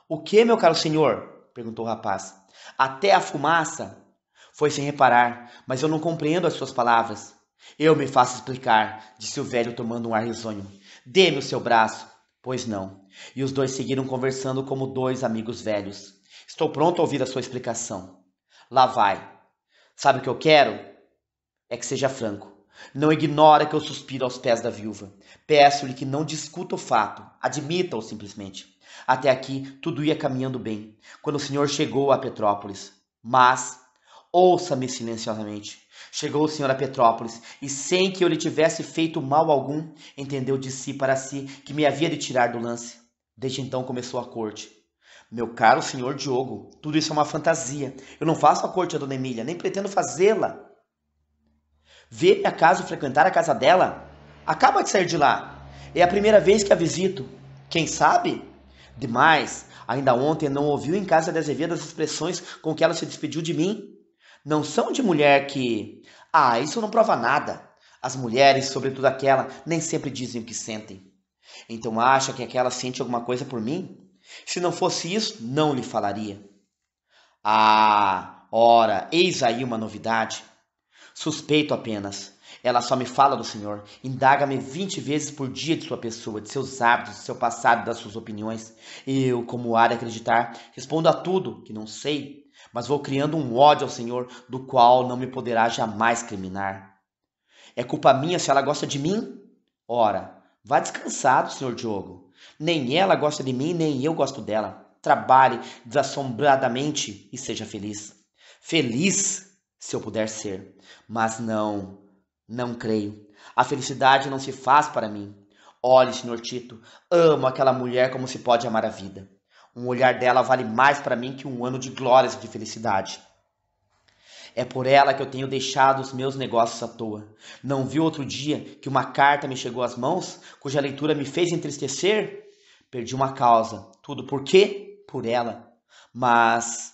O que, meu caro senhor? Perguntou o rapaz. Até a fumaça. Foi sem reparar, mas eu não compreendo as suas palavras. Eu me faço explicar, disse o velho tomando um ar risonho. Dê-me o seu braço. Pois não. E os dois seguiram conversando como dois amigos velhos. Estou pronto a ouvir a sua explicação. Lá vai. Sabe o que eu quero? É que seja franco. Não ignora que eu suspiro aos pés da viúva. Peço-lhe que não discuta o fato, admita-o simplesmente. Até aqui tudo ia caminhando bem, quando o senhor chegou a Petrópolis. Mas, ouça-me silenciosamente. Chegou o senhor a Petrópolis e, sem que eu lhe tivesse feito mal algum, entendeu de si para si que me havia de tirar do lance. Desde então começou a corte. Meu caro senhor Diogo, tudo isso é uma fantasia. Eu não faço a corte a dona Emília, nem pretendo fazê-la. Vê-me acaso frequentar a casa dela? Acaba de sair de lá. É a primeira vez que a visito. Quem sabe? Demais, ainda ontem não ouviu em casa de Azevedo as expressões com que ela se despediu de mim? Não são de mulher que... Ah, isso não prova nada. As mulheres, sobretudo aquela, nem sempre dizem o que sentem. Então acha que aquela sente alguma coisa por mim? Se não fosse isso, não lhe falaria. Ah, ora, eis aí uma novidade. Suspeito apenas. Ela só me fala do senhor, indaga-me 20 vezes por dia de sua pessoa, de seus hábitos, de seu passado e das suas opiniões. Eu, como há de acreditar, respondo a tudo, que não sei, mas vou criando um ódio ao senhor, do qual não me poderá jamais criminar. É culpa minha se ela gosta de mim? Ora, vá descansado, senhor Diogo. Nem ela gosta de mim, nem eu gosto dela. Trabalhe desassombradamente e seja feliz. Feliz? Se eu puder ser. Mas não creio. A felicidade não se faz para mim. Olhe, senhor Tito, amo aquela mulher como se pode amar a vida. Um olhar dela vale mais para mim que um ano de glórias e de felicidade. É por ela que eu tenho deixado os meus negócios à toa. Não viu outro dia que uma carta me chegou às mãos, cuja leitura me fez entristecer? Perdi uma causa. Tudo por quê? Por ela. Mas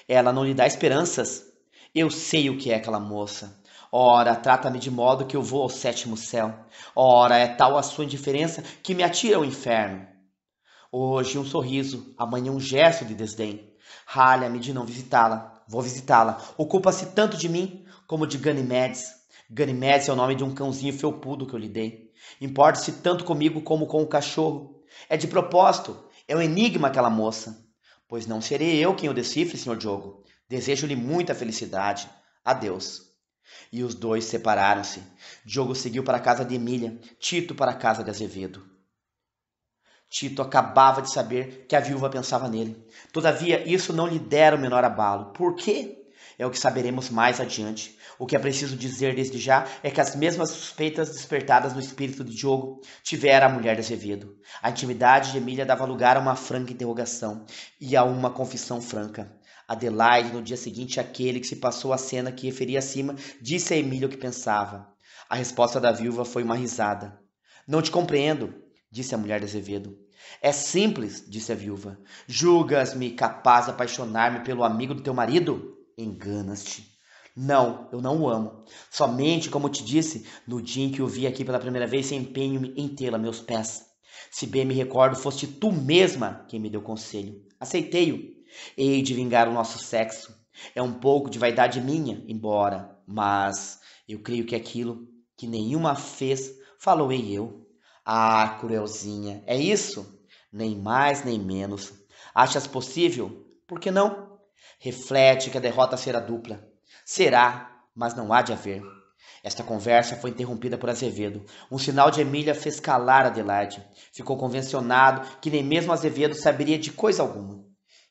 ela não lhe dá esperanças. Eu sei o que é aquela moça. Ora, trata-me de modo que eu vou ao sétimo céu. Ora, é tal a sua indiferença que me atira ao inferno. Hoje um sorriso, amanhã um gesto de desdém. Ralha-me de não visitá-la. Vou visitá-la. Ocupa-se tanto de mim como de Ganimedes. Ganimedes é o nome de um cãozinho felpudo que eu lhe dei. Importa-se tanto comigo como com o cachorro. É de propósito. É um enigma aquela moça. Pois não serei eu quem o decifre, senhor Diogo. Desejo-lhe muita felicidade. Adeus. E os dois separaram-se. Diogo seguiu para a casa de Emília, Tito para a casa de Azevedo. Tito acabava de saber que a viúva pensava nele. Todavia, isso não lhe dera o menor abalo. Por quê? É o que saberemos mais adiante. O que é preciso dizer desde já é que as mesmas suspeitas despertadas no espírito de Diogo tivera a mulher de Azevedo. A intimidade de Emília dava lugar a uma franca interrogação e a uma confissão franca. Adelaide, no dia seguinte àquele que se passou a cena que referi acima, disse a Emília o que pensava. A resposta da viúva foi uma risada. Não te compreendo, disse a mulher de Azevedo. É simples, disse a viúva. Julgas-me capaz de apaixonar-me pelo amigo do teu marido? Enganas-te. Não, eu não o amo. Somente, como te disse, no dia em que o vi aqui pela primeira vez, empenho-me em tê-la a meus pés. Se bem me recordo, foste tu mesma quem me deu conselho. Aceitei-o. Hei de vingar o nosso sexo. É um pouco de vaidade minha, embora, mas eu creio que aquilo que nenhuma fez, falou-ei eu. Ah, cruelzinha, é isso? Nem mais nem menos. Achas possível? Por que não? Reflete que a derrota será dupla. Será, mas não há de haver. Esta conversa foi interrompida por Azevedo. Um sinal de Emília fez calar Adelaide. Ficou convencionado que nem mesmo Azevedo saberia de coisa alguma.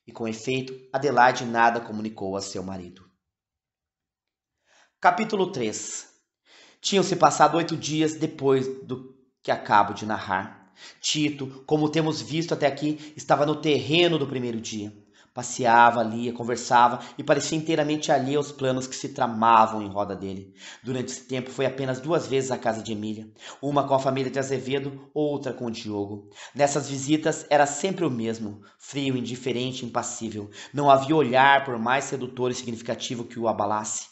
E com efeito, Adelaide nada comunicou a seu marido. Capítulo 3. Tinham-se passado 8 dias depois do que acabo de narrar. Tito, como temos visto até aqui, estava no terreno do primeiro dia. Passeava, lia, conversava e parecia inteiramente alheio aos planos que se tramavam em roda dele. Durante esse tempo foi apenas 2 vezes à casa de Emília, uma com a família de Azevedo, outra com o Diogo. Nessas visitas era sempre o mesmo, frio, indiferente, impassível. Não havia olhar por mais sedutor e significativo que o abalasse.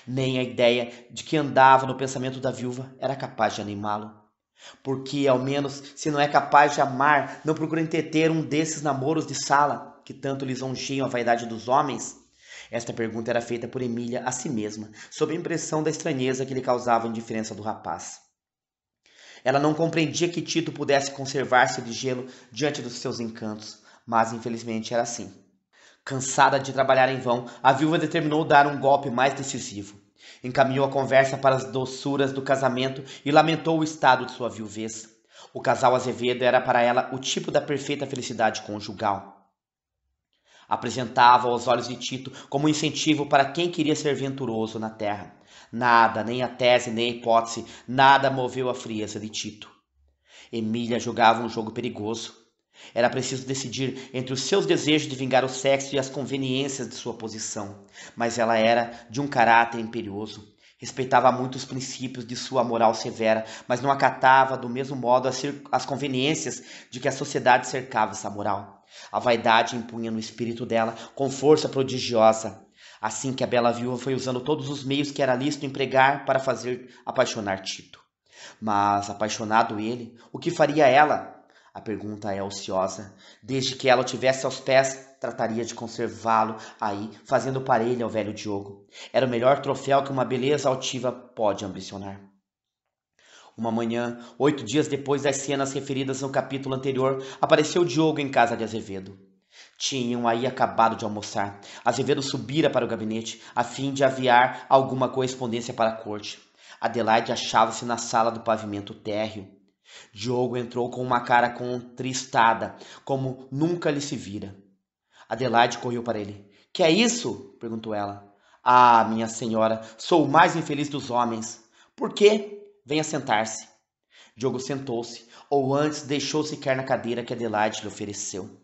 Nem a ideia de que andava no pensamento da viúva era capaz de animá-lo. Porque, ao menos, se não é capaz de amar, não procura entreter um desses namoros de sala que tanto lisonjeiam a vaidade dos homens? Esta pergunta era feita por Emília a si mesma, sob a impressão da estranheza que lhe causava a indiferença do rapaz. Ela não compreendia que Tito pudesse conservar-se de gelo diante dos seus encantos, mas infelizmente era assim. Cansada de trabalhar em vão, a viúva determinou dar um golpe mais decisivo. Encaminhou a conversa para as doçuras do casamento e lamentou o estado de sua viuvez. O casal Azevedo era para ela o tipo da perfeita felicidade conjugal. Apresentava aos olhos de Tito como um incentivo para quem queria ser venturoso na terra. Nada, nem a tese, nem a hipótese, nada moveu a frieza de Tito. Emília jogava um jogo perigoso. Era preciso decidir entre os seus desejos de vingar o sexo e as conveniências de sua posição, mas ela era de um caráter imperioso. Respeitava muito os princípios de sua moral severa, mas não acatava do mesmo modo as conveniências de que a sociedade cercava essa moral. A vaidade impunha no espírito dela com força prodigiosa, assim que a bela viúva foi usando todos os meios que era lícito empregar para fazer apaixonar Tito. Mas, apaixonado ele, o que faria ela? A pergunta é ociosa. Desde que ela o tivesse aos pés, trataria de conservá-lo aí, fazendo parelha ao velho Diogo. Era o melhor troféu que uma beleza altiva pode ambicionar. Uma manhã, 8 dias depois das cenas referidas no capítulo anterior, apareceu Diogo em casa de Azevedo. Tinham aí acabado de almoçar. Azevedo subira para o gabinete, a fim de aviar alguma correspondência para a corte. Adelaide achava-se na sala do pavimento térreo. Diogo entrou com uma cara contristada, como nunca lhe se vira. Adelaide correu para ele. Que é isso? Perguntou ela. Ah, minha senhora, sou o mais infeliz dos homens. Por quê? Venha sentar-se. Diogo sentou-se, ou antes deixou-se cair na cadeira que Adelaide lhe ofereceu.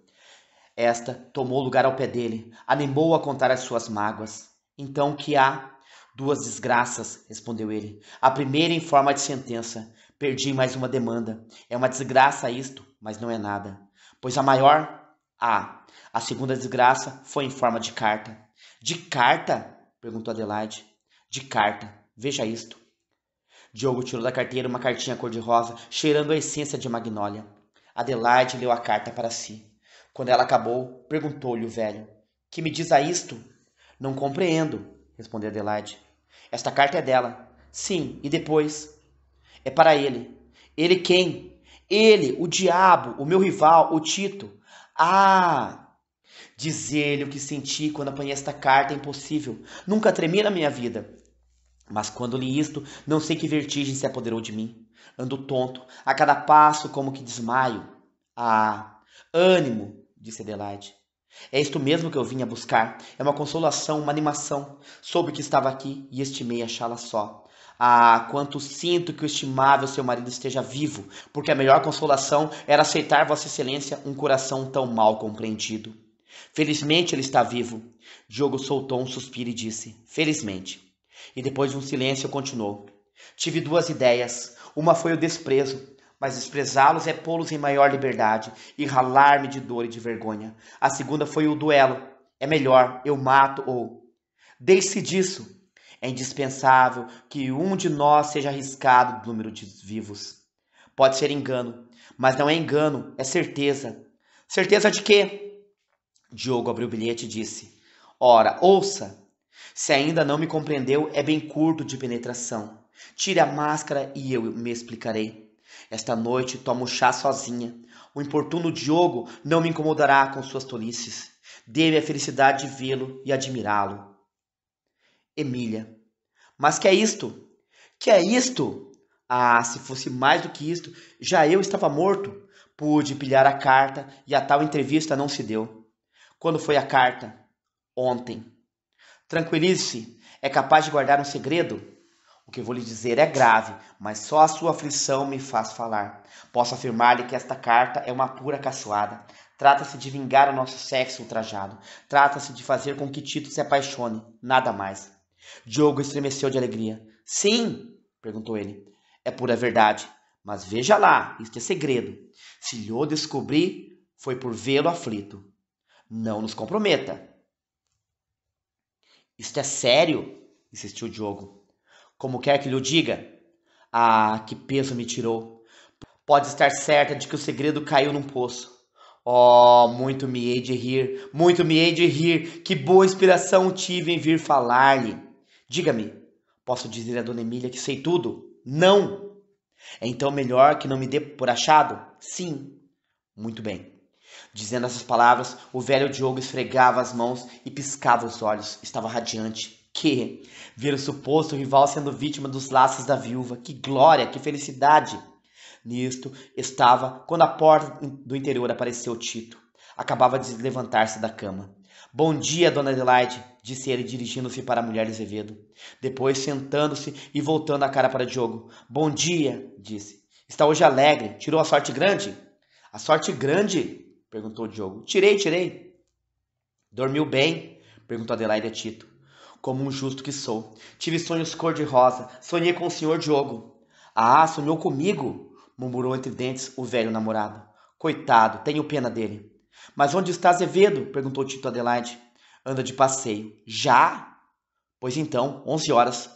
Esta tomou lugar ao pé dele, animou-o a contar as suas mágoas. Então, que há? 2 desgraças, respondeu ele. A primeira em forma de sentença. Perdi mais uma demanda. É uma desgraça isto, mas não é nada. Pois a maior? Ah, a segunda desgraça foi em forma de carta. De carta? Perguntou Adelaide. De carta. Veja isto. Diogo tirou da carteira uma cartinha cor-de-rosa, cheirando a essência de magnólia. Adelaide leu a carta para si. Quando ela acabou, perguntou-lhe o velho. Que me diz a isto? Não compreendo, respondeu Adelaide. Esta carta é dela. Sim, e depois? É para ele. Ele quem? Ele, o diabo, o meu rival, o Tito. Ah! Dizer-lhe o que senti quando apanhei esta carta é impossível. Nunca tremi na minha vida. Mas quando li isto, não sei que vertigem se apoderou de mim. Ando tonto, a cada passo como que desmaio. Ah, ânimo, disse Adelaide. É isto mesmo que eu vinha buscar. É uma consolação, uma animação. Soube que estava aqui e estimei achá-la só. Ah, quanto sinto que o estimável seu marido esteja vivo, porque a melhor consolação era aceitar Vossa Excelência um coração tão mal compreendido. Felizmente ele está vivo. Diogo soltou um suspiro e disse, felizmente. E depois de um silêncio continuou. Tive 2 ideias. Uma foi o desprezo, mas desprezá-los é pô-los em maior liberdade e ralar-me de dor e de vergonha. A segunda foi o duelo. É melhor, eu mato ou... Deixe-se disso. É indispensável que um de nós seja arriscado do número de vivos. Pode ser engano, mas não é engano, é certeza. Certeza de quê? Diogo abriu o bilhete e disse. Ora, ouça. Se ainda não me compreendeu, é bem curto de penetração. Tire a máscara e eu me explicarei. Esta noite tomo chá sozinha. O importuno Diogo não me incomodará com suas tolices. Dê-me a felicidade de vê-lo e admirá-lo. Emília. Mas que é isto? Que é isto? Ah, se fosse mais do que isto, já eu estava morto. Pude pilhar a carta e a tal entrevista não se deu. Quando foi a carta? Ontem. Tranquilize-se, é capaz de guardar um segredo? O que vou lhe dizer é grave, mas só a sua aflição me faz falar. Posso afirmar-lhe que esta carta é uma pura caçoada. Trata-se de vingar o nosso sexo ultrajado. Trata-se de fazer com que Tito se apaixone, nada mais. Diogo estremeceu de alegria. Sim, perguntou ele. É pura verdade, mas veja lá, isto é segredo. Se lhe o descobrir, foi por vê-lo aflito. Não nos comprometa. Isto é sério? Insistiu Diogo. Como quer que lhe diga? Ah, que peso me tirou. Pode estar certa de que o segredo caiu num poço. Oh, muito me hei de rir, muito me hei de rir. Que boa inspiração tive em vir falar-lhe. Diga-me, posso dizer a dona Emília que sei tudo? Não! É então melhor que não me dê por achado? Sim. Muito bem. Dizendo essas palavras, o velho Diogo esfregava as mãos e piscava os olhos. Estava radiante. Que ver o suposto rival sendo vítima dos laços da viúva. Que glória, que felicidade! Nisto estava quando a porta do interior apareceu Tito. Acabava de levantar-se da cama. Bom dia, dona Adelaide, disse ele dirigindo-se para a mulher de Azevedo. Depois sentando-se e voltando a cara para Diogo. Bom dia, disse. Está hoje alegre. Tirou a sorte grande? A sorte grande? Perguntou Diogo. Tirei. Dormiu bem? Perguntou Adelaide a Tito. Como um justo que sou. Tive sonhos cor-de-rosa. Sonhei com o senhor Diogo. Ah, sonhou comigo? Murmurou entre dentes o velho namorado. Coitado, tenho pena dele. Mas onde está Azevedo? Perguntou Tito a Adelaide. Anda de passeio. Já? Pois então, 11 horas.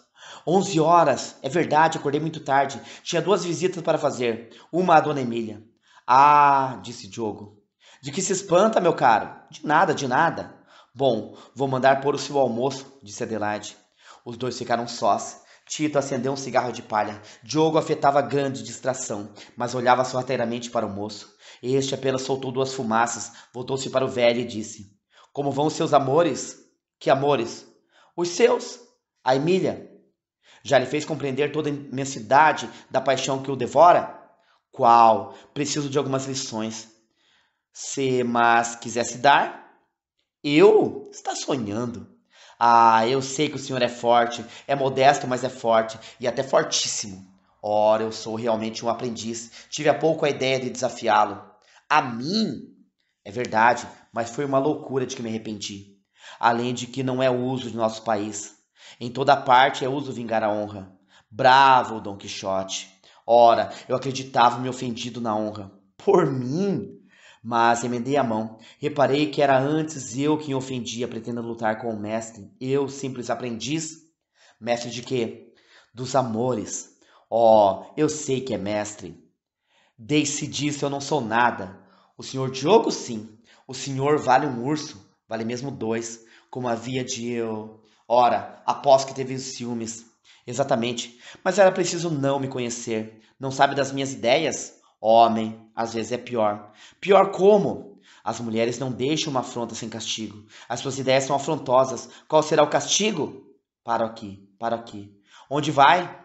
11 horas? É verdade, acordei muito tarde. Tinha 2 visitas para fazer. Uma à dona Emília. Ah, disse Diogo. De que se espanta, meu caro? De nada, de nada. Bom, vou mandar pôr o seu almoço, disse Adelaide. Os dois ficaram sós. Tito acendeu um cigarro de palha. Diogo afetava grande distração, mas olhava sorrateiramente para o moço. Este apenas soltou 2 fumaças, voltou-se para o velho e disse: Como vão os seus amores? Que amores? Os seus. A Emília. Já lhe fez compreender toda a imensidade da paixão que o devora? Qual? Preciso de algumas lições. Se mas quisesse dar? Eu? Está sonhando. Ah, eu sei que o senhor é forte, é modesto, mas é forte, e até fortíssimo. Ora, eu sou realmente um aprendiz. Tive há pouco a ideia de desafiá-lo. A mim? É verdade, mas foi uma loucura de que me arrependi. Além de que não é uso de nosso país. Em toda parte é uso vingar a honra. Bravo, Dom Quixote. Ora, eu acreditava me ofendido na honra. Por mim? Mas emendei a mão. Reparei que era antes eu quem ofendia, pretendendo lutar com o mestre. Eu, simples aprendiz. Mestre de quê? Dos amores. Oh, eu sei que é mestre. Deixe disso, eu não sou nada. O senhor Diogo, sim. O senhor vale um urso. Vale mesmo 2. Como havia de eu... Ora, aposto que teve ciúmes. Exatamente. Mas era preciso não me conhecer. Não sabe das minhas ideias? Homem, às vezes é pior. Pior como? As mulheres não deixam uma afronta sem castigo. As suas ideias são afrontosas. Qual será o castigo? Paro aqui, paro aqui. Onde vai?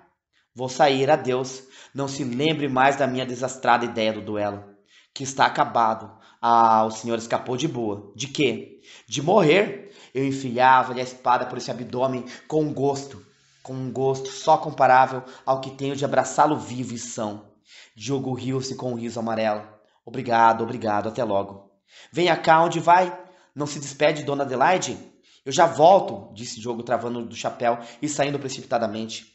Vou sair, adeus. Não se lembre mais da minha desastrada ideia do duelo. Que está acabado. Ah, o senhor escapou de boa. De quê? De morrer. Eu enfiava-lhe a espada por esse abdômen com um gosto só comparável ao que tenho de abraçá-lo vivo e são. Diogo riu-se com um riso amarelo. Obrigado, obrigado, até logo. Venha cá, onde vai? Não se despede, dona Adelaide? Eu já volto, disse Diogo travando do chapéu e saindo precipitadamente.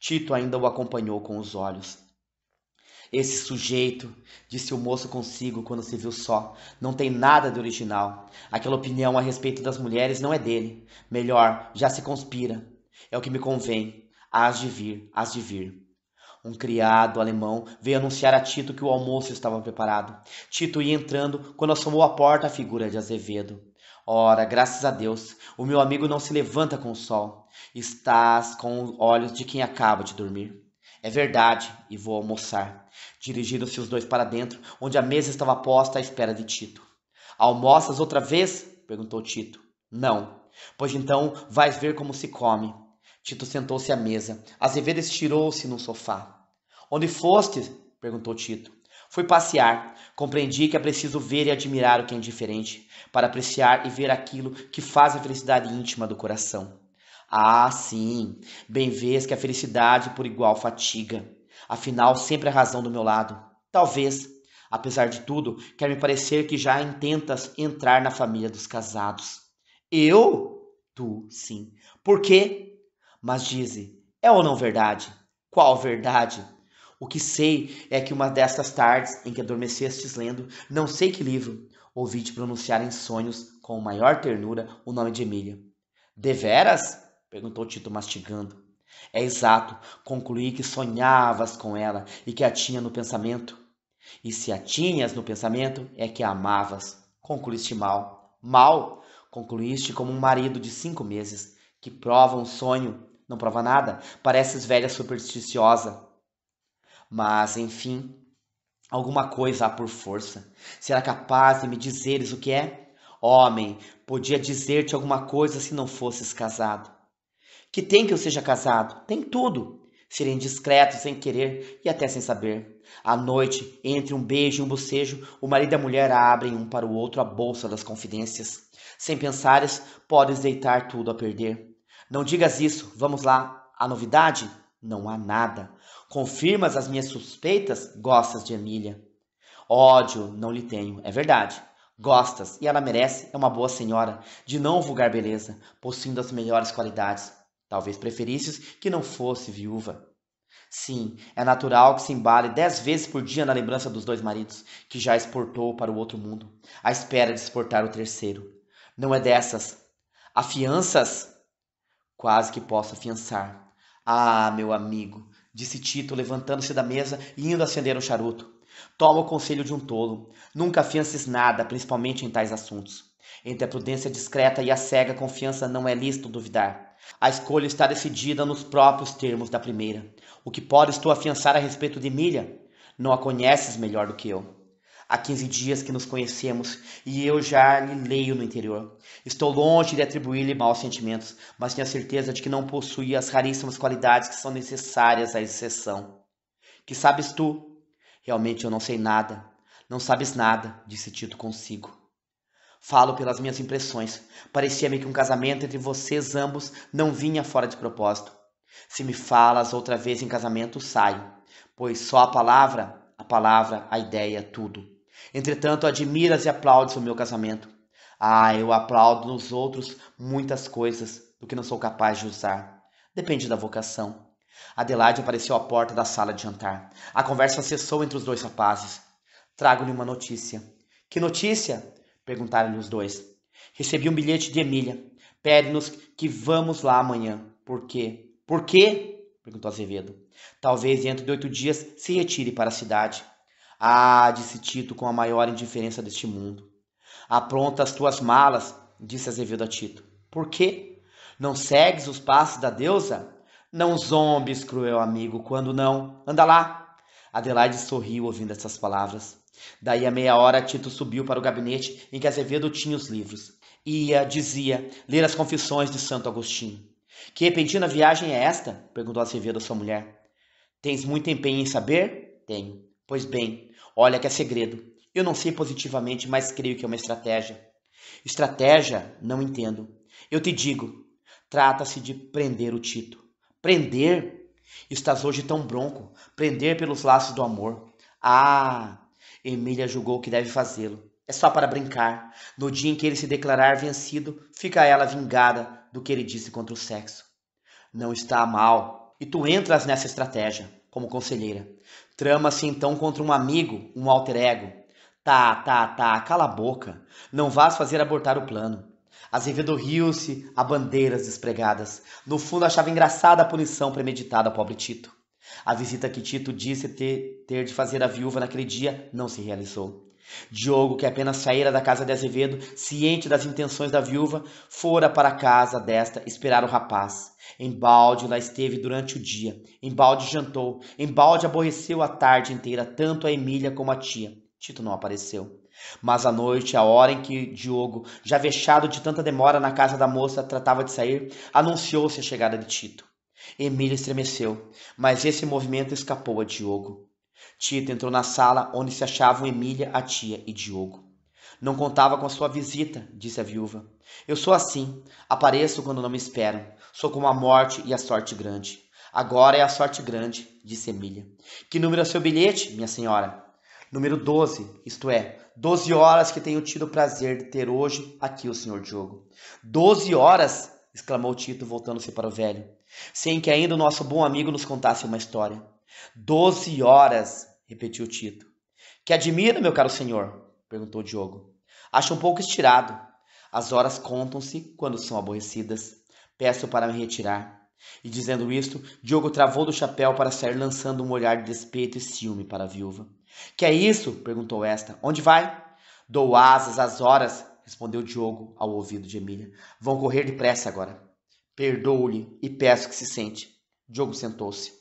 Tito ainda o acompanhou com os olhos. Esse sujeito, disse o moço consigo quando se viu só, não tem nada de original. Aquela opinião a respeito das mulheres não é dele. Melhor, já se conspira. É o que me convém. Hás de vir, hás de vir. Um criado alemão veio anunciar a Tito que o almoço estava preparado. Tito ia entrando quando assomou à porta a figura de Azevedo. Ora, graças a Deus, o meu amigo não se levanta com o sol. Estás com os olhos de quem acaba de dormir. É verdade, e vou almoçar. Dirigiram-se os dois para dentro, onde a mesa estava posta à espera de Tito. Almoças outra vez? Perguntou Tito. Não. Pois então vais ver como se come. Tito sentou-se à mesa. Azevedo estirou-se no sofá. Onde foste? Perguntou Tito. Fui passear. Compreendi que é preciso ver e admirar o que é indiferente, para apreciar e ver aquilo que faz a felicidade íntima do coração. Ah, sim, bem vês que a felicidade por igual fatiga. Afinal, sempre a razão do meu lado. Talvez, apesar de tudo, quer me parecer que já intentas entrar na família dos casados. Eu? Tu, sim. Por quê? Mas dize, é ou não verdade? Qual verdade? O que sei é que uma destas tardes em que adormecestes lendo, não sei que livro, ouvi-te pronunciar em sonhos, com maior ternura, o nome de Emília. Deveras? Perguntou Tito mastigando. É exato, concluí que sonhavas com ela e que a tinha no pensamento. E se a tinhas no pensamento, é que a amavas. Concluíste mal. Mal, concluíste como um marido de 5 meses, que prova um sonho, não prova nada, pareces velha supersticiosa. Mas, enfim, alguma coisa há por força. Será capaz de me dizeres o que é? Homem, podia dizer-te alguma coisa se não fosses casado. Que tem que eu seja casado? Tem tudo. Ser indiscreto sem querer e até sem saber. À noite, entre um beijo e um bocejo, o marido e a mulher abrem um para o outro a bolsa das confidências. Sem pensares, podes deitar tudo a perder. Não digas isso, vamos lá. Há novidade? Não há nada. Confirmas as minhas suspeitas? Gostas de Emília. Ódio não lhe tenho, é verdade. Gostas, e ela merece, é uma boa senhora, de não vulgar beleza, possuindo as melhores qualidades. Talvez preferisses que não fosse viúva. Sim, é natural que se embale 10 vezes por dia na lembrança dos 2 maridos, que já exportou para o outro mundo, à espera de exportar o terceiro. Não é dessas. Afianças? Quase que posso afiançar. Ah, meu amigo, disse Tito, levantando-se da mesa e indo acender um charuto. Toma o conselho de um tolo. Nunca afiances nada, principalmente em tais assuntos. Entre a prudência discreta e a cega confiança não é lícito duvidar. A escolha está decidida nos próprios termos da primeira. O que podes tu afiançar a respeito de Emília? Não a conheces melhor do que eu. Há 15 dias que nos conhecemos e eu já lhe leio no interior. Estou longe de atribuir-lhe maus sentimentos, mas tenho a certeza de que não possui as raríssimas qualidades que são necessárias à exceção. Que sabes tu? Realmente eu não sei nada. Não sabes nada, disse Tito consigo. Falo pelas minhas impressões. Parecia-me que um casamento entre vocês ambos não vinha fora de propósito. Se me falas outra vez em casamento, saio, pois só a palavra, a ideia, tudo. Entretanto, admiras e aplaudes o meu casamento. Ah, eu aplaudo nos outros muitas coisas do que não sou capaz de usar. Depende da vocação. Adelaide apareceu à porta da sala de jantar. A conversa cessou entre os 2 rapazes. Trago-lhe uma notícia. Que notícia? Perguntaram-lhe os 2. Recebi um bilhete de Emília. Pede-nos que vamos lá amanhã. Por quê? Por quê? Perguntou Azevedo. Talvez dentro de 8 dias se retire para a cidade. Ah, disse Tito com a maior indiferença deste mundo. Apronta as tuas malas, disse Azevedo a Tito. Por quê? Não segues os passos da deusa? Não zombes, cruel amigo, quando não. Anda lá. Adelaide sorriu ouvindo essas palavras. Daí a meia hora, Tito subiu para o gabinete em que Azevedo tinha os livros. Ia, dizia, ler as confissões de Santo Agostinho. Que repentina viagem é esta? Perguntou Azevedo a sua mulher. Tens muito empenho em saber? Tenho. Pois bem, olha que é segredo. Eu não sei positivamente, mas creio que é uma estratégia. Estratégia? Não entendo. Eu te digo, trata-se de prender o Tito. Prender? Estás hoje tão bronco. Prender pelos laços do amor. Ah, Emília julgou que deve fazê-lo. É só para brincar. No dia em que ele se declarar vencido, fica ela vingada do que ele disse contra o sexo. Não está mal. E tu entras nessa estratégia, como conselheira. Trama-se então contra um amigo, um alter ego. Tá, cala a boca. Não vás fazer abortar o plano. Azevedo riu-se a bandeiras despregadas. No fundo achava engraçada a punição premeditada ao pobre Tito. A visita que Tito disse ter de fazer à viúva naquele dia não se realizou. Diogo, que apenas saíra da casa de Azevedo, ciente das intenções da viúva, fora para a casa desta esperar o rapaz. Embalde lá esteve durante o dia. Embalde jantou. Embalde aborreceu a tarde inteira, tanto a Emília como a tia. Tito não apareceu. Mas à noite, a hora em que Diogo, já vexado de tanta demora na casa da moça, tratava de sair, anunciou-se a chegada de Tito. Emília estremeceu, mas esse movimento escapou a Diogo. Tito entrou na sala onde se achavam Emília, a tia e Diogo. Não contava com a sua visita, disse a viúva. Eu sou assim, apareço quando não me esperam. Sou como a morte e a sorte grande. Agora é a sorte grande, disse Emília. Que número é o seu bilhete, minha senhora? Número 12, isto é, 12 horas que tenho tido o prazer de ter hoje aqui o senhor Diogo. 12 horas? Exclamou Tito, voltando-se para o velho, sem que ainda o nosso bom amigo nos contasse uma história. 12 horas, repetiu Tito. Que admira, meu caro senhor? Perguntou Diogo. Acho um pouco estirado. As horas contam-se quando são aborrecidas. Peço para me retirar. E dizendo isto, Diogo travou do chapéu para sair lançando um olhar de despeito e ciúme para a viúva. Que é isso? Perguntou esta. Onde vai? Dou asas às horas, respondeu Diogo ao ouvido de Emília. Vão correr depressa agora. Perdoo-lhe e peço que se sente. Diogo sentou-se.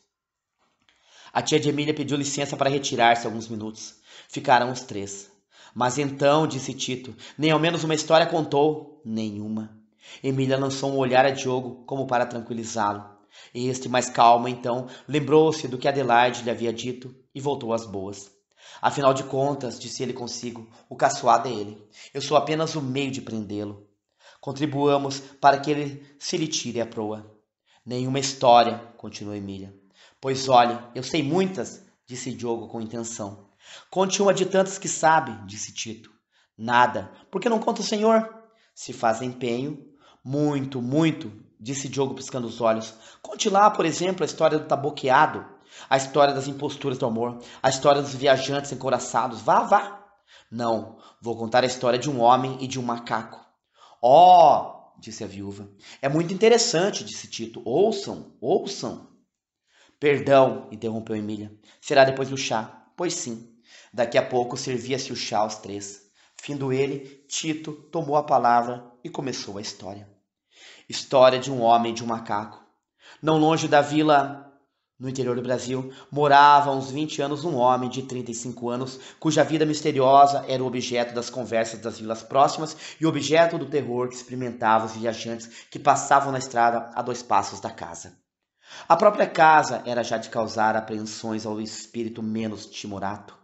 A tia de Emília pediu licença para retirar-se alguns minutos. Ficaram os três. Mas então, disse Tito, nem ao menos uma história contou. Nenhuma. Emília lançou um olhar a Diogo como para tranquilizá-lo. Este, mais calmo então, lembrou-se do que Adelaide lhe havia dito e voltou às boas. Afinal de contas, disse ele consigo, o caçoado é ele. Eu sou apenas o meio de prendê-lo. Contribuamos para que ele se lhe tire a proa. Nenhuma história, continuou Emília. Pois olhe, eu sei muitas, disse Diogo com intenção. Conte uma de tantas que sabe, disse Tito. Nada. Por que não conta o senhor? Se faz empenho. Muito, muito, disse Diogo piscando os olhos. Conte lá, por exemplo, a história do taboqueado, a história das imposturas do amor, a história dos viajantes encouraçados. Vá, vá. Não, vou contar a história de um homem e de um macaco. Oh, disse a viúva. É muito interessante, disse Tito. Ouçam, ouçam. Perdão, interrompeu Emília. Será depois do chá. Pois sim. Daqui a pouco servia-se o chá aos três. Findo ele, Tito tomou a palavra e começou a história. História de um homem e de um macaco. Não longe da vila, no interior do Brasil, morava há uns 20 anos um homem de 35 anos, cuja vida misteriosa era o objeto das conversas das vilas próximas e o objeto do terror que experimentavam os viajantes que passavam na estrada a 2 passos da casa. A própria casa era já de causar apreensões ao espírito menos timorato.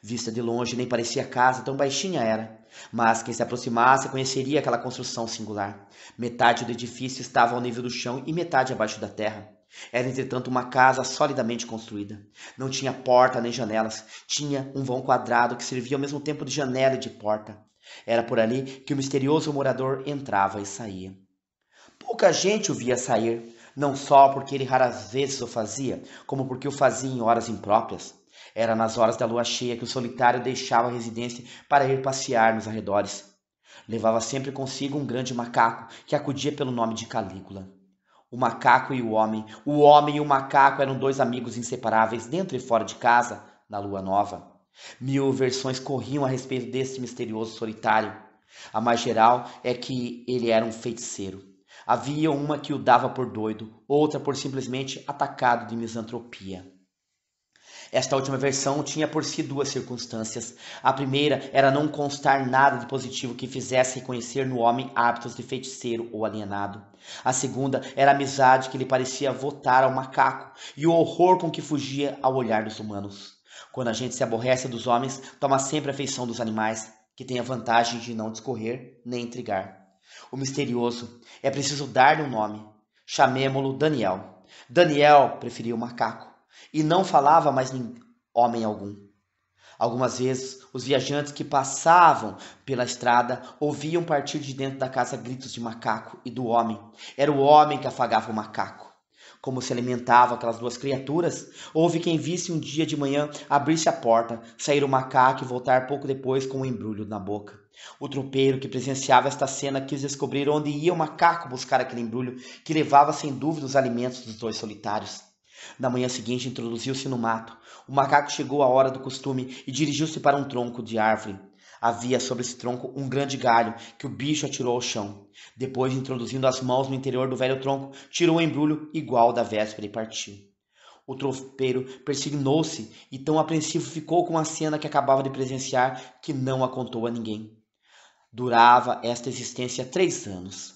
Vista de longe, nem parecia casa, tão baixinha era. Mas quem se aproximasse conheceria aquela construção singular. Metade do edifício estava ao nível do chão e metade abaixo da terra. Era, entretanto, uma casa solidamente construída. Não tinha porta nem janelas. Tinha um vão quadrado que servia ao mesmo tempo de janela e de porta. Era por ali que o misterioso morador entrava e saía. Pouca gente o via sair, não só porque ele raras vezes o fazia, como porque o fazia em horas impróprias. Era nas horas da lua cheia que o solitário deixava a residência para ir passear nos arredores. Levava sempre consigo um grande macaco, que acudia pelo nome de Calígula. O macaco e o homem e o macaco eram 2 amigos inseparáveis dentro e fora de casa, na lua nova. 1000 versões corriam a respeito desse misterioso solitário. A mais geral é que ele era um feiticeiro. Havia uma que o dava por doido, outra por simplesmente atacado de misantropia. Esta última versão tinha por si 2 circunstâncias. A primeira era não constar nada de positivo que fizesse reconhecer no homem hábitos de feiticeiro ou alienado. A segunda era a amizade que lhe parecia votar ao macaco e o horror com que fugia ao olhar dos humanos. Quando a gente se aborrece dos homens, toma sempre a feição dos animais, que tem a vantagem de não discorrer nem intrigar. O misterioso, é preciso dar-lhe um nome. Chamemo-lo Daniel. Daniel preferia o macaco. E não falava mais homem algum. Algumas vezes, os viajantes que passavam pela estrada ouviam partir de dentro da casa gritos de macaco e do homem. Era o homem que afagava o macaco. Como se alimentavam aquelas 2 criaturas, houve quem visse um dia de manhã abrir-se a porta, sair o macaco e voltar pouco depois com um embrulho na boca. O tropeiro que presenciava esta cena quis descobrir onde ia o macaco buscar aquele embrulho que levava sem dúvida os alimentos dos 2 solitários. Na manhã seguinte introduziu-se no mato. O macaco chegou à hora do costume e dirigiu-se para um tronco de árvore. Havia sobre esse tronco um grande galho que o bicho atirou ao chão. Depois, introduzindo as mãos no interior do velho tronco, tirou um embrulho igual ao da véspera e partiu. O tropeiro persignou-se e tão apreensivo ficou com a cena que acabava de presenciar que não a contou a ninguém. Durava esta existência 3 anos.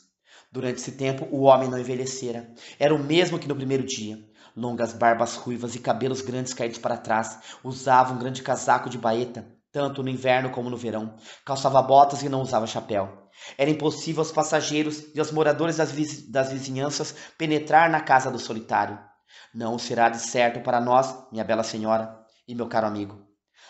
Durante esse tempo, o homem não envelhecera. Era o mesmo que no primeiro dia. Longas barbas ruivas e cabelos grandes caídos para trás. Usava um grande casaco de baeta, tanto no inverno como no verão. Calçava botas e não usava chapéu. Era impossível aos passageiros e aos moradores das vizinhanças penetrar na casa do solitário. Não será de certo para nós, minha bela senhora e meu caro amigo.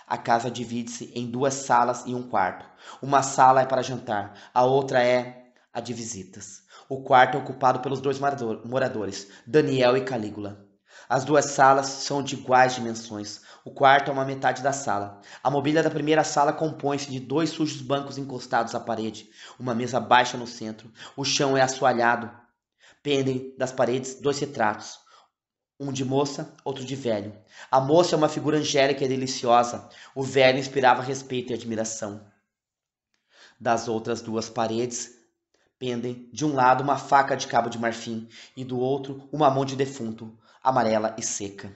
A casa divide-se em 2 salas e um quarto. Uma sala é para jantar, a outra é a de visitas. O quarto é ocupado pelos 2 moradores, Daniel e Calígula. As 2 salas são de iguais dimensões. O quarto é uma metade da sala. A mobília da primeira sala compõe-se de 2 sujos bancos encostados à parede, uma mesa baixa no centro. O chão é assoalhado. Pendem das paredes 2 retratos. Um de moça, outro de velho. A moça é uma figura angélica e deliciosa. O velho inspirava respeito e admiração. Das outras duas paredes pendem, de um lado, uma faca de cabo de marfim e do outro, uma mão de defunto, amarela e seca.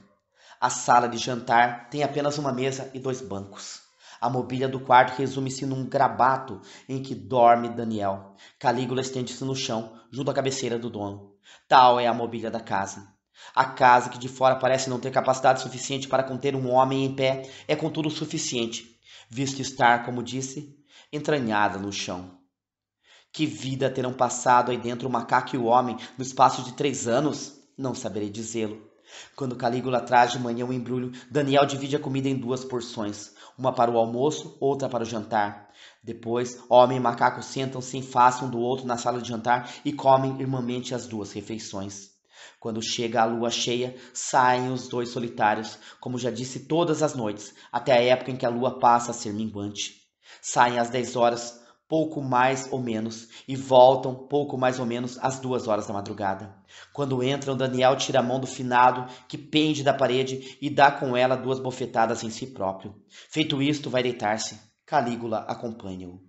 A sala de jantar tem apenas uma mesa e 2 bancos. A mobília do quarto resume-se num grabato em que dorme Daniel. Calígula estende-se no chão, junto à cabeceira do dono. Tal é a mobília da casa. A casa, que de fora parece não ter capacidade suficiente para conter um homem em pé, é contudo suficiente, visto estar, como disse, entranhada no chão. Que vida terão passado aí dentro o macaco e o homem no espaço de 3 anos? Não saberei dizê-lo. Quando Calígula traz de manhã o embrulho, Daniel divide a comida em 2 porções, uma para o almoço, outra para o jantar. Depois, homem e macaco sentam-se em face um do outro na sala de jantar e comem irmãmente as 2 refeições. Quando chega a lua cheia, saem os 2 solitários, como já disse todas as noites, até a época em que a lua passa a ser minguante. Saem às 10 horas, pouco mais ou menos, e voltam pouco mais ou menos às 2 horas da madrugada. Quando entram, Daniel tira a mão do finado que pende da parede e dá com ela 2 bofetadas em si próprio. Feito isto, vai deitar-se. Calígula acompanha-o.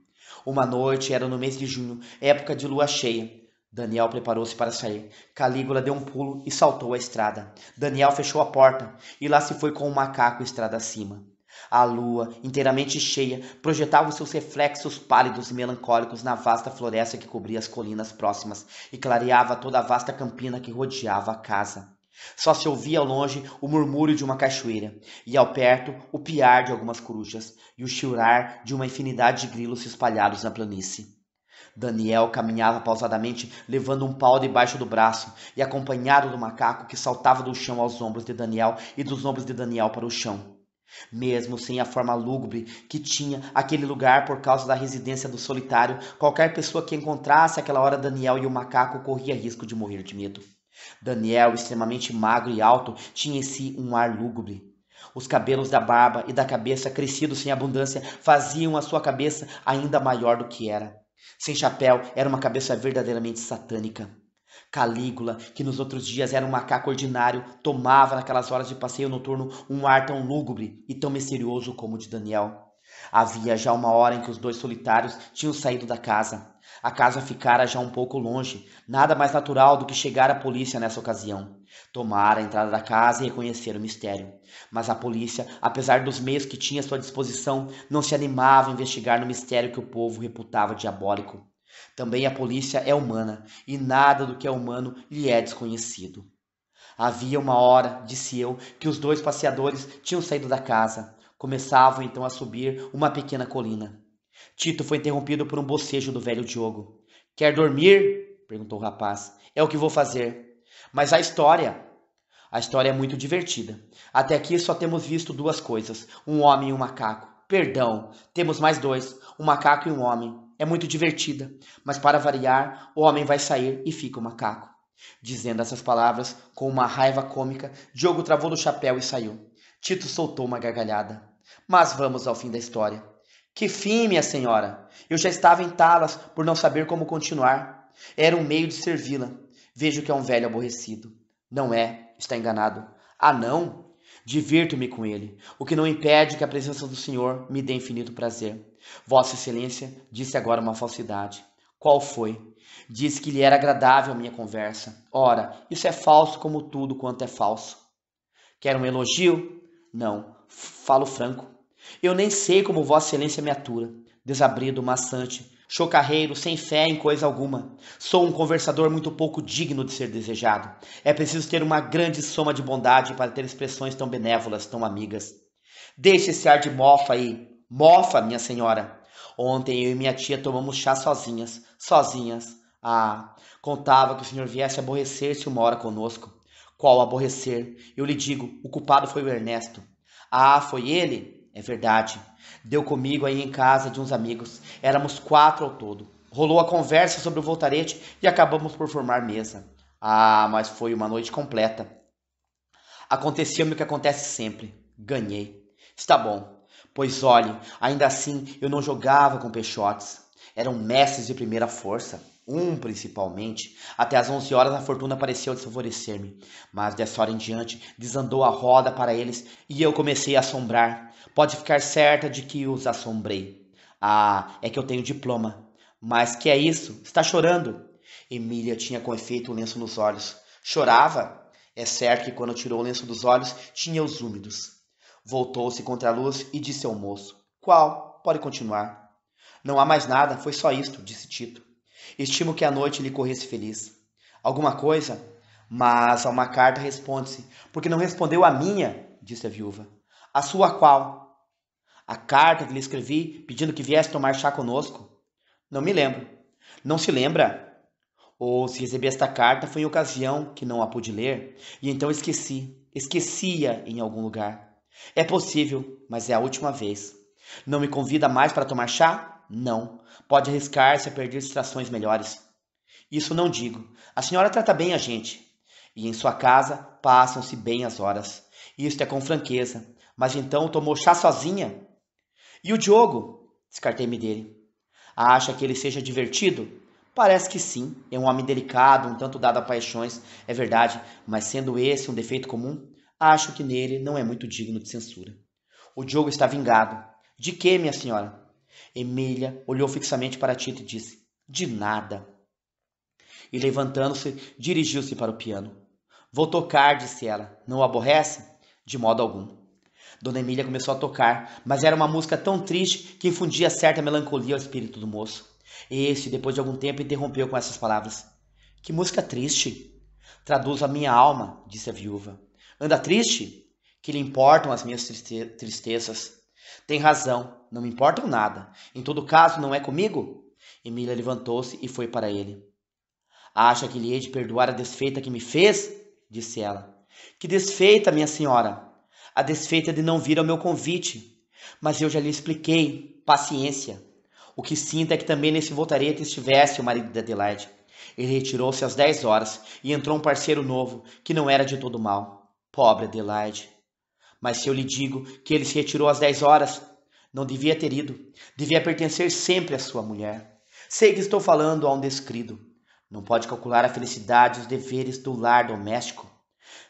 Uma noite, era no mês de junho, época de lua cheia. Daniel preparou-se para sair. Calígula deu um pulo e saltou a estrada. Daniel fechou a porta e lá se foi com o macaco estrada acima. A lua, inteiramente cheia, projetava os seus reflexos pálidos e melancólicos na vasta floresta que cobria as colinas próximas e clareava toda a vasta campina que rodeava a casa. Só se ouvia ao longe o murmúrio de uma cachoeira, e ao perto o piar de algumas corujas e o chiurar de uma infinidade de grilos espalhados na planície. Daniel caminhava pausadamente, levando um pau debaixo do braço, e acompanhado do macaco que saltava do chão aos ombros de Daniel e dos ombros de Daniel para o chão. Mesmo sem a forma lúgubre que tinha aquele lugar por causa da residência do solitário, qualquer pessoa que encontrasse àquela hora Daniel e o macaco corria risco de morrer de medo. Daniel, extremamente magro e alto, tinha em si um ar lúgubre. Os cabelos da barba e da cabeça, crescidos sem abundância, faziam a sua cabeça ainda maior do que era. Sem chapéu, era uma cabeça verdadeiramente satânica. Calígula, que nos outros dias era um macaco ordinário, tomava naquelas horas de passeio noturno um ar tão lúgubre e tão misterioso como o de Daniel. Havia já uma hora em que os 2 solitários tinham saído da casa. A casa ficara já um pouco longe, nada mais natural do que chegar a polícia nessa ocasião. Tomara a entrada da casa e reconhecer o mistério. Mas a polícia, apesar dos meios que tinha à sua disposição, não se animava a investigar no mistério que o povo reputava diabólico. Também a polícia é humana, e nada do que é humano lhe é desconhecido. Havia uma hora, disse eu, que os 2 passeadores tinham saído da casa. Começavam então a subir uma pequena colina. Tito foi interrompido por um bocejo do velho Diogo. Quer dormir? Perguntou o rapaz. É o que vou fazer. Mas a história? A história é muito divertida. Até aqui só temos visto 2 coisas, um homem e um macaco. Perdão, temos mais 2, um macaco e um homem. É muito divertida, mas para variar, o homem vai sair e fica o macaco. Dizendo essas palavras, com uma raiva cômica, Diogo travou do chapéu e saiu. Tito soltou uma gargalhada. Mas vamos ao fim da história. Que fim, minha senhora? Eu já estava em talas por não saber como continuar. Era um meio de servi-la. Vejo que é um velho aborrecido. Não é, está enganado. Ah, não? Divirto-me com ele, o que não impede que a presença do senhor me dê infinito prazer. Vossa Excelência disse agora uma falsidade. Qual foi? Disse que lhe era agradável a minha conversa. Ora, isso é falso como tudo quanto é falso. Quer um elogio? Não, falo franco. Eu nem sei como Vossa Excelência me atura. Desabrido, maçante, chocarreiro, sem fé em coisa alguma. Sou um conversador muito pouco digno de ser desejado. É preciso ter uma grande soma de bondade para ter expressões tão benévolas, tão amigas. Deixe esse ar de mofa aí. Mofa, minha senhora. Ontem eu e minha tia tomamos chá sozinhas. Sozinhas. Ah, contava que o senhor viesse aborrecer-se uma hora conosco. Qual aborrecer? Eu lhe digo, o culpado foi o Ernesto. Ah, foi ele? É verdade. Deu comigo aí em casa de uns amigos. Éramos 4 ao todo. Rolou a conversa sobre o voltarete e acabamos por formar mesa. Ah, mas foi uma noite completa. Aconteceu-me o que acontece sempre. Ganhei. Está bom. Pois olhe, ainda assim eu não jogava com peixotes. Eram mestres de primeira força. Principalmente. Até às 11 horas a fortuna pareceu desfavorecer-me, mas dessa hora em diante desandou a roda para eles e eu comecei a assombrar. Pode ficar certa de que os assombrei. Ah, é que eu tenho diploma. Mas que é isso? Está chorando? Emília tinha com efeito o lenço nos olhos. Chorava? É certo que quando tirou o lenço dos olhos, tinha-os úmidos. Voltou-se contra a luz e disse ao moço: Qual? Pode continuar. Não há mais nada, foi só isto, disse Tito. Estimo que a noite lhe corresse feliz. Alguma coisa? Mas a uma carta responde-se. Porque não respondeu a minha, disse a viúva. A sua qual? A carta que lhe escrevi pedindo que viesse tomar chá conosco. Não me lembro. Não se lembra? Ou se recebi esta carta foi em ocasião que não a pude ler, e então esqueci. Esquecia em algum lugar. É possível, mas é a última vez. Não me convida mais para tomar chá? Não. Pode arriscar-se a perder distrações melhores. Isso não digo. A senhora trata bem a gente. E em sua casa passam-se bem as horas. Isto é com franqueza. Mas então tomou chá sozinha? E o Diogo? Descartei-me dele. Acha que ele seja divertido? Parece que sim. É um homem delicado, um tanto dado a paixões, é verdade, mas sendo esse um defeito comum, acho que nele não é muito digno de censura. O Diogo está vingado. De que, minha senhora? Emília olhou fixamente para Tito e disse: De nada. E levantando-se, dirigiu-se para o piano. Vou tocar, disse ela. Não o aborrece? De modo algum. Dona Emília começou a tocar, mas era uma música tão triste que infundia certa melancolia ao espírito do moço. Este, depois de algum tempo, interrompeu com essas palavras: Que música triste! Traduz a minha alma, disse a viúva. Anda triste? Que lhe importam as minhas tristezas? Tem razão, não me importam nada. Em todo caso, não é comigo? Emília levantou-se e foi para ele. Acha que lhe hei de perdoar a desfeita que me fez? Disse ela. Que desfeita, minha senhora? A desfeita de não vir ao meu convite. Mas eu já lhe expliquei. Paciência. O que sinto é que também nesse voltarete estivesse o marido de Adelaide. Ele retirou-se às 10 horas e entrou um parceiro novo, que não era de todo mal. Pobre Adelaide. Mas se eu lhe digo que ele se retirou às 10 horas, não devia ter ido. Devia pertencer sempre à sua mulher. Sei que estou falando a um descrido. Não pode calcular a felicidade e os deveres do lar doméstico.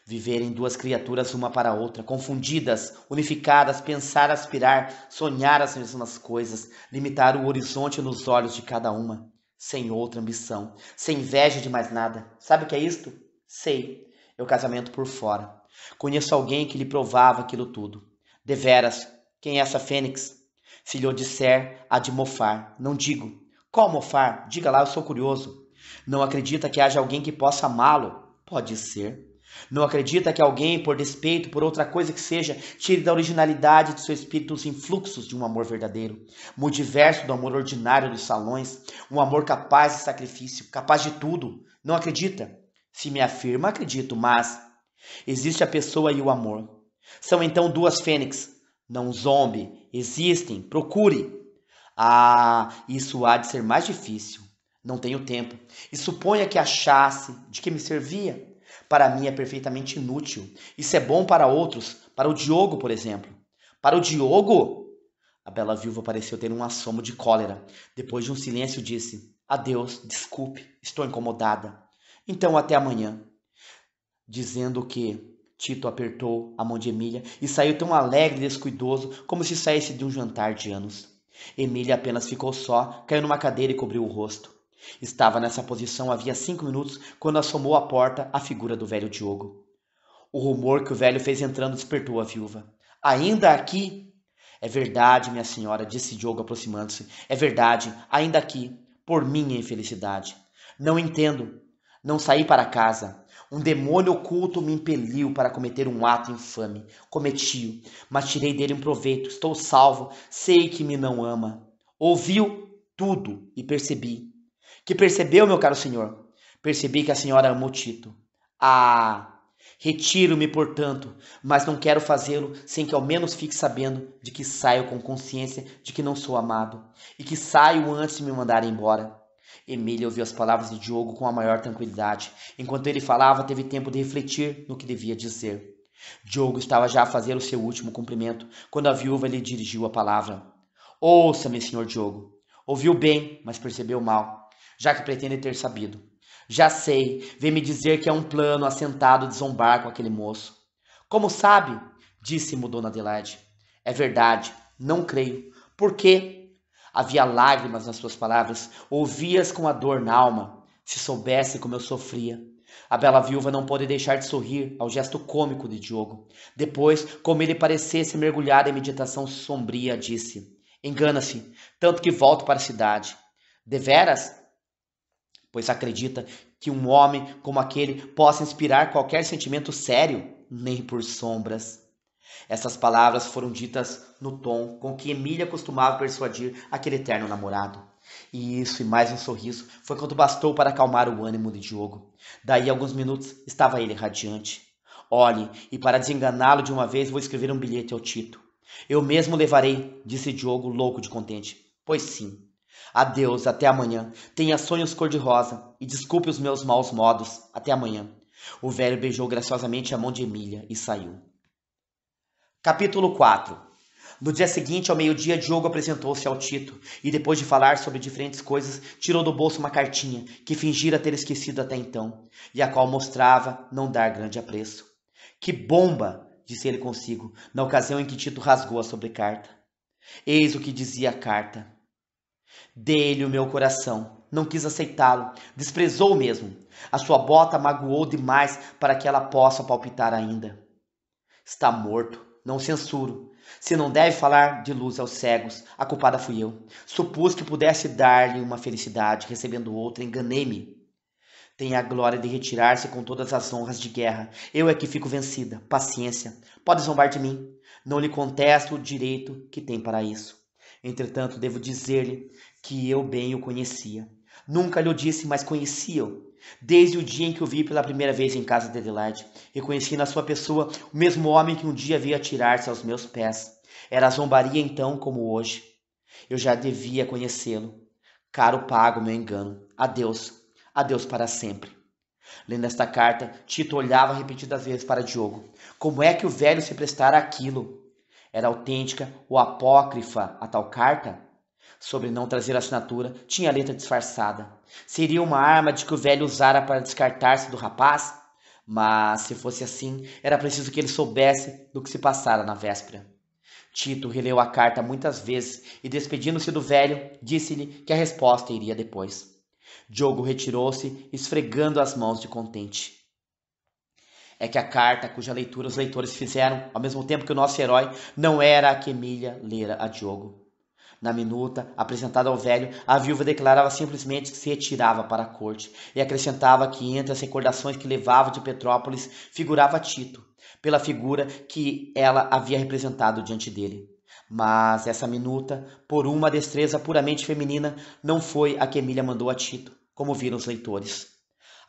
Viverem duas criaturas uma para a outra, confundidas, unificadas, pensar, aspirar, sonhar as mesmas coisas, limitar o horizonte nos olhos de cada uma, sem outra ambição, sem inveja de mais nada. Sabe o que é isto? Sei, é o casamento por fora. Conheço alguém que lhe provava aquilo tudo. Deveras, quem é essa fênix? Se lhe disser, há de mofar. Não digo. Qual mofar? Diga lá, eu sou curioso. Não acredita que haja alguém que possa amá-lo? Pode ser. Não acredita que alguém, por despeito, por outra coisa que seja, tire da originalidade de seu espírito os influxos de um amor verdadeiro, muito diverso do amor ordinário dos salões, um amor capaz de sacrifício, capaz de tudo? Não acredita? Se me afirma, acredito, mas existe a pessoa e o amor. São então duas fênix, não zombie, existem, procure. Ah, isso há de ser mais difícil. Não tenho tempo. E suponha que achasse de que me servia. Para mim é perfeitamente inútil. Isso é bom para outros, para o Diogo, por exemplo. Para o Diogo? A bela viúva pareceu ter um assomo de cólera. Depois de um silêncio disse: Adeus, desculpe, estou incomodada. Então até amanhã. Dizendo que, Tito apertou a mão de Emília e saiu tão alegre e descuidoso como se saísse de um jantar de anos. Emília apenas ficou só, caiu numa cadeira e cobriu o rosto. Estava nessa posição havia 5 minutos quando assomou à porta a figura do velho Diogo. O rumor que o velho fez entrando despertou a viúva. Ainda aqui? É verdade, minha senhora, disse Diogo aproximando-se. É verdade, ainda aqui, por minha infelicidade. Não entendo. Não saí para casa. Um demônio oculto me impeliu para cometer um ato infame. Cometi-o, mas tirei dele um proveito. Estou salvo. Sei que me não ama. Ouviu tudo e percebi. Que percebeu, meu caro senhor? Percebi que a senhora amou Tito. Ah, retiro-me, portanto, mas não quero fazê-lo sem que ao menos fique sabendo de que saio com consciência de que não sou amado e que saio antes de me mandarem embora. Emília ouviu as palavras de Diogo com a maior tranquilidade. Enquanto ele falava, teve tempo de refletir no que devia dizer. Diogo estava já a fazer o seu último cumprimento, quando a viúva lhe dirigiu a palavra. Ouça-me, senhor Diogo. Ouviu bem, mas percebeu mal. já que pretende ter sabido. Já sei, vem me dizer que é um plano assentado de zombar com aquele moço. Como sabe? Disse-me Dona Adelaide. É verdade, não creio. Por quê? Havia lágrimas nas suas palavras, ouvi-as com a dor na alma. Se soubesse como eu sofria. A bela viúva não pôde deixar de sorrir ao gesto cômico de Diogo. Depois, como ele parecesse mergulhado em meditação sombria, disse: engana-se, tanto que volto para a cidade. Deveras? Pois acredita que um homem como aquele possa inspirar qualquer sentimento sério? Nem por sombras. Essas palavras foram ditas no tom com que Emília costumava persuadir aquele eterno namorado. E isso e mais um sorriso foi quanto bastou para acalmar o ânimo de Diogo. Daí a alguns minutos estava ele radiante. Olhe, e para desenganá-lo de uma vez vou escrever um bilhete ao Tito. Eu mesmo levarei, disse Diogo, louco de contente. Pois sim. Adeus, até amanhã. Tenha sonhos cor-de-rosa e desculpe os meus maus modos. Até amanhã. O velho beijou graciosamente a mão de Emília e saiu. Capítulo 4. No dia seguinte, ao meio-dia, Diogo apresentou-se ao Tito e, depois de falar sobre diferentes coisas, tirou do bolso uma cartinha que fingira ter esquecido até então e a qual mostrava não dar grande apreço. Que bomba! Disse ele consigo, na ocasião em que Tito rasgou a sobrecarta. Eis o que dizia a carta. Dei-lhe o meu coração, não quis aceitá-lo, desprezou mesmo. A sua bota magoou demais para que ela possa palpitar ainda. Está morto, não censuro. Se não deve falar de luz aos cegos, a culpada fui eu. Supus que pudesse dar-lhe uma felicidade, recebendo outra, enganei-me. Tem a glória de retirar-se com todas as honras de guerra. Eu é que fico vencida. Paciência. Pode zombar de mim. Não lhe contesto o direito que tem para isso. Entretanto, devo dizer-lhe que eu bem o conhecia. Nunca lhe o disse, mas conhecia-o. Desde o dia em que o vi pela primeira vez em casa de Adelaide, reconheci na sua pessoa o mesmo homem que um dia veio atirar-se aos meus pés. Era zombaria então como hoje. Eu já devia conhecê-lo. Caro pago meu engano. Adeus. Adeus para sempre. Lendo esta carta, Tito olhava repetidas vezes para Diogo. Como é que o velho se prestara àquilo? Era autêntica ou apócrifa a tal carta? Sobre não trazer assinatura, tinha a letra disfarçada. Seria uma arma de que o velho usara para descartar-se do rapaz? Mas, se fosse assim, era preciso que ele soubesse do que se passara na véspera. Tito releu a carta muitas vezes e, despedindo-se do velho, disse-lhe que a resposta iria depois. Diogo retirou-se, esfregando as mãos de contente. É que a carta cuja leitura os leitores fizeram, ao mesmo tempo que o nosso herói, não era a que Emília lera a Diogo. Na minuta, apresentada ao velho, a viúva declarava simplesmente que se retirava para a corte e acrescentava que entre as recordações que levava de Petrópolis figurava Tito, pela figura que ela havia representado diante dele. Mas essa minuta, por uma destreza puramente feminina, não foi a que Emília mandou a Tito, como viram os leitores.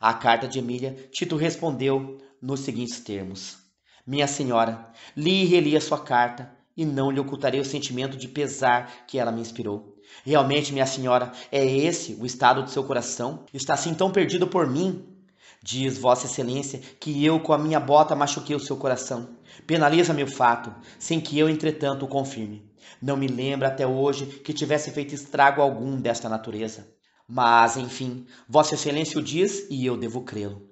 À carta de Emília, Tito respondeu nos seguintes termos: Minha senhora, li e reli a sua carta, e não lhe ocultarei o sentimento de pesar que ela me inspirou. Realmente, minha senhora, é esse o estado do seu coração? Está assim tão perdido por mim? Diz Vossa Excelência que eu com a minha bota machuquei o seu coração. Penaliza-me o fato, sem que eu, entretanto, o confirme. Não me lembro até hoje que tivesse feito estrago algum desta natureza. Mas, enfim, Vossa Excelência o diz e eu devo crê-lo.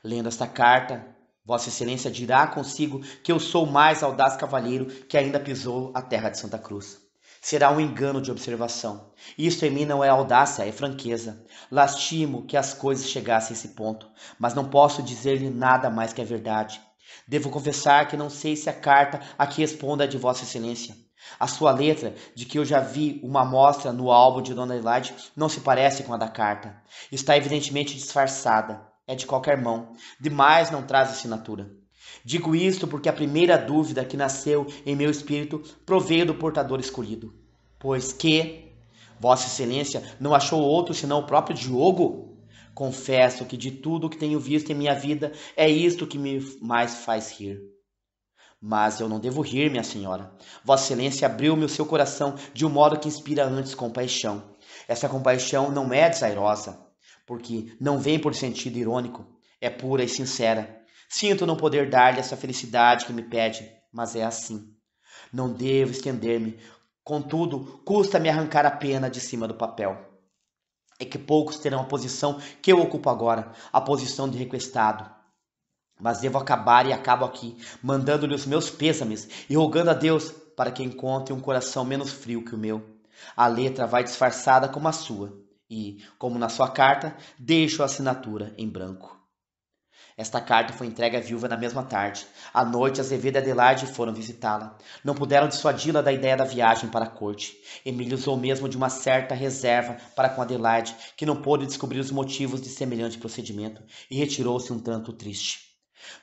Lendo esta carta, Vossa Excelência dirá consigo que eu sou o mais audaz cavalheiro que ainda pisou a terra de Santa Cruz. Será um engano de observação. Isto em mim não é audácia, é franqueza. Lastimo que as coisas chegassem a esse ponto, mas não posso dizer-lhe nada mais que a verdade. Devo confessar que não sei se a carta a que responda é de Vossa Excelência. A sua letra, de que eu já vi uma amostra no álbum de Dona Adelaide, não se parece com a da carta. Está evidentemente disfarçada. É de qualquer mão. Demais não traz assinatura. Digo isto porque a primeira dúvida que nasceu em meu espírito proveio do portador escolhido. Pois que Vossa Excelência não achou outro senão o próprio Diogo? Confesso que de tudo o que tenho visto em minha vida é isto que me mais faz rir. Mas eu não devo rir, minha senhora. Vossa Excelência abriu-me o seu coração de um modo que inspira antes compaixão. Essa compaixão não é desairosa, porque não vem por sentido irônico, é pura e sincera. Sinto não poder dar-lhe essa felicidade que me pede, mas é assim. Não devo estender-me, contudo, custa-me arrancar a pena de cima do papel. é que poucos terão a posição que eu ocupo agora, a posição de requestado. Mas devo acabar e acabo aqui, mandando-lhe os meus pêsames e rogando a Deus para que encontre um coração menos frio que o meu. A letra vai disfarçada como a sua e, como na sua carta, deixo a assinatura em branco. Esta carta foi entregue à viúva na mesma tarde. À noite, Azevedo e Adelaide foram visitá-la. Não puderam dissuadi-la da ideia da viagem para a corte. Emília usou mesmo de uma certa reserva para com Adelaide, que não pôde descobrir os motivos de semelhante procedimento, e retirou-se um tanto triste.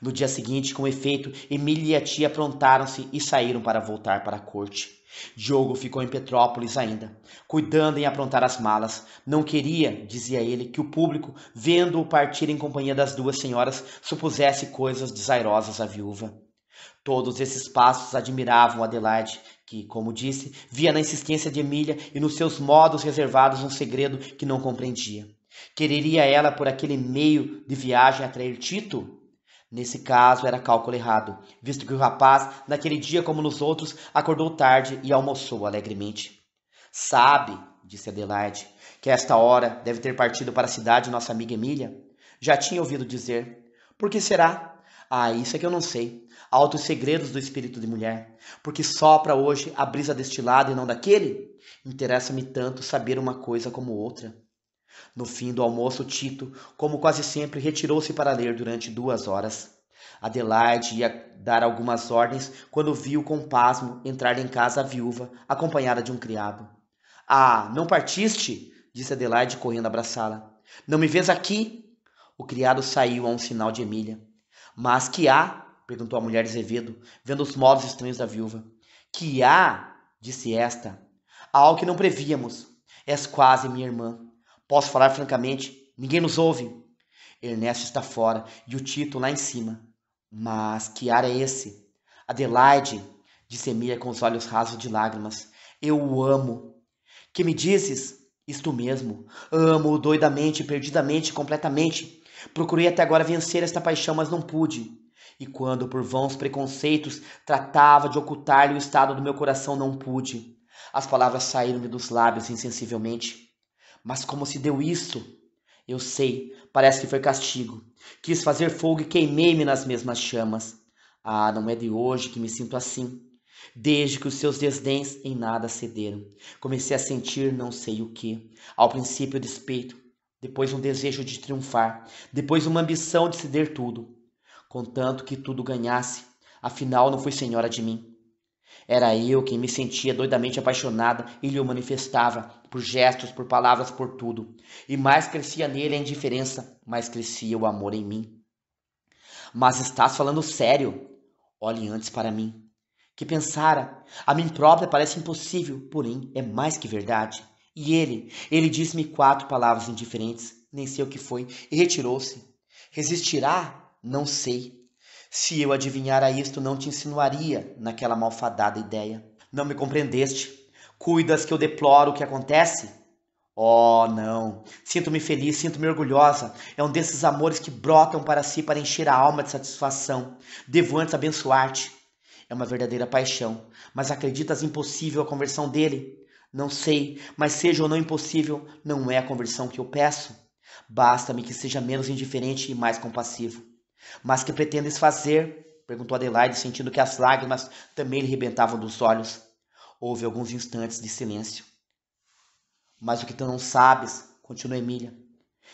No dia seguinte, com efeito, Emília e a tia aprontaram-se e saíram para voltar para a corte. Diogo ficou em Petrópolis ainda, cuidando em aprontar as malas. Não queria, dizia ele, que o público, vendo-o partir em companhia das duas senhoras, supusesse coisas desairosas à viúva. Todos esses passos admiravam Adelaide, que, como disse, via na insistência de Emília e nos seus modos reservados um segredo que não compreendia. Quereria ela, por aquele meio de viagem, atrair Tito? Nesse caso era cálculo errado, visto que o rapaz, naquele dia como nos outros, acordou tarde e almoçou alegremente. Sabe, disse Adelaide, que a esta hora deve ter partido para a cidade nossa amiga Emília? Já tinha ouvido dizer. Por que será? Ah, isso é que eu não sei. Altos segredos do espírito de mulher. Porque sopra hoje a brisa deste lado e não daquele? Interessa-me tanto saber uma coisa como outra. No fim do almoço, Tito, como quase sempre, retirou-se para ler durante 2 horas. Adelaide ia dar algumas ordens quando viu com pasmo entrar em casa a viúva, acompanhada de um criado. Ah, não partiste? Disse Adelaide, correndo abraçá-la. Não me vês aqui? O criado saiu a um sinal de Emília. Mas que há? Perguntou a mulher de Azevedo, vendo os modos estranhos da viúva. Que há? Disse esta. Há algo que não prevíamos. És quase minha irmã. Posso falar francamente? Ninguém nos ouve. Ernesto está fora e o Tito lá em cima. Mas que ar é esse? Adelaide, disse Emília com os olhos rasos de lágrimas. Eu o amo. Que me dizes? Isto mesmo. Amo-o doidamente, perdidamente, completamente. Procurei até agora vencer esta paixão, mas não pude. E quando, por vãos preconceitos, tratava de ocultar-lhe o estado do meu coração, não pude. As palavras saíram-me dos lábios insensivelmente. Mas como se deu isso? Eu sei, parece que foi castigo. Quis fazer fogo e queimei-me nas mesmas chamas. Ah, não é de hoje que me sinto assim. Desde que os seus desdéns em nada cederam. Comecei a sentir não sei o que. Ao princípio despeito, depois um desejo de triunfar, depois uma ambição de ceder tudo. Contanto que tudo ganhasse, afinal não fui senhora de mim. Era eu quem me sentia doidamente apaixonada e lhe o manifestava, por gestos, por palavras, por tudo. E mais crescia nele a indiferença, mais crescia o amor em mim. Mas estás falando sério? Olhe antes para mim. Que pensara, a mim própria parece impossível, porém é mais que verdade. E ele disse-me 4 palavras indiferentes, nem sei o que foi, e retirou-se. Resistirá? Não sei. Se eu adivinhara isto, não te insinuaria naquela malfadada ideia. Não me compreendeste? Cuidas que eu deploro o que acontece? Oh, não. Sinto-me feliz, sinto-me orgulhosa. É um desses amores que brotam para si para encher a alma de satisfação. Devo antes abençoar-te. É uma verdadeira paixão. Mas acreditas impossível a conversão dele? Não sei, mas seja ou não impossível, não é a conversão que eu peço. Basta-me que seja menos indiferente e mais compassivo. Mas que pretendes fazer? Perguntou Adelaide, sentindo que as lágrimas também lhe rebentavam dos olhos. Houve alguns instantes de silêncio. Mas o que tu não sabes, continuou Emília,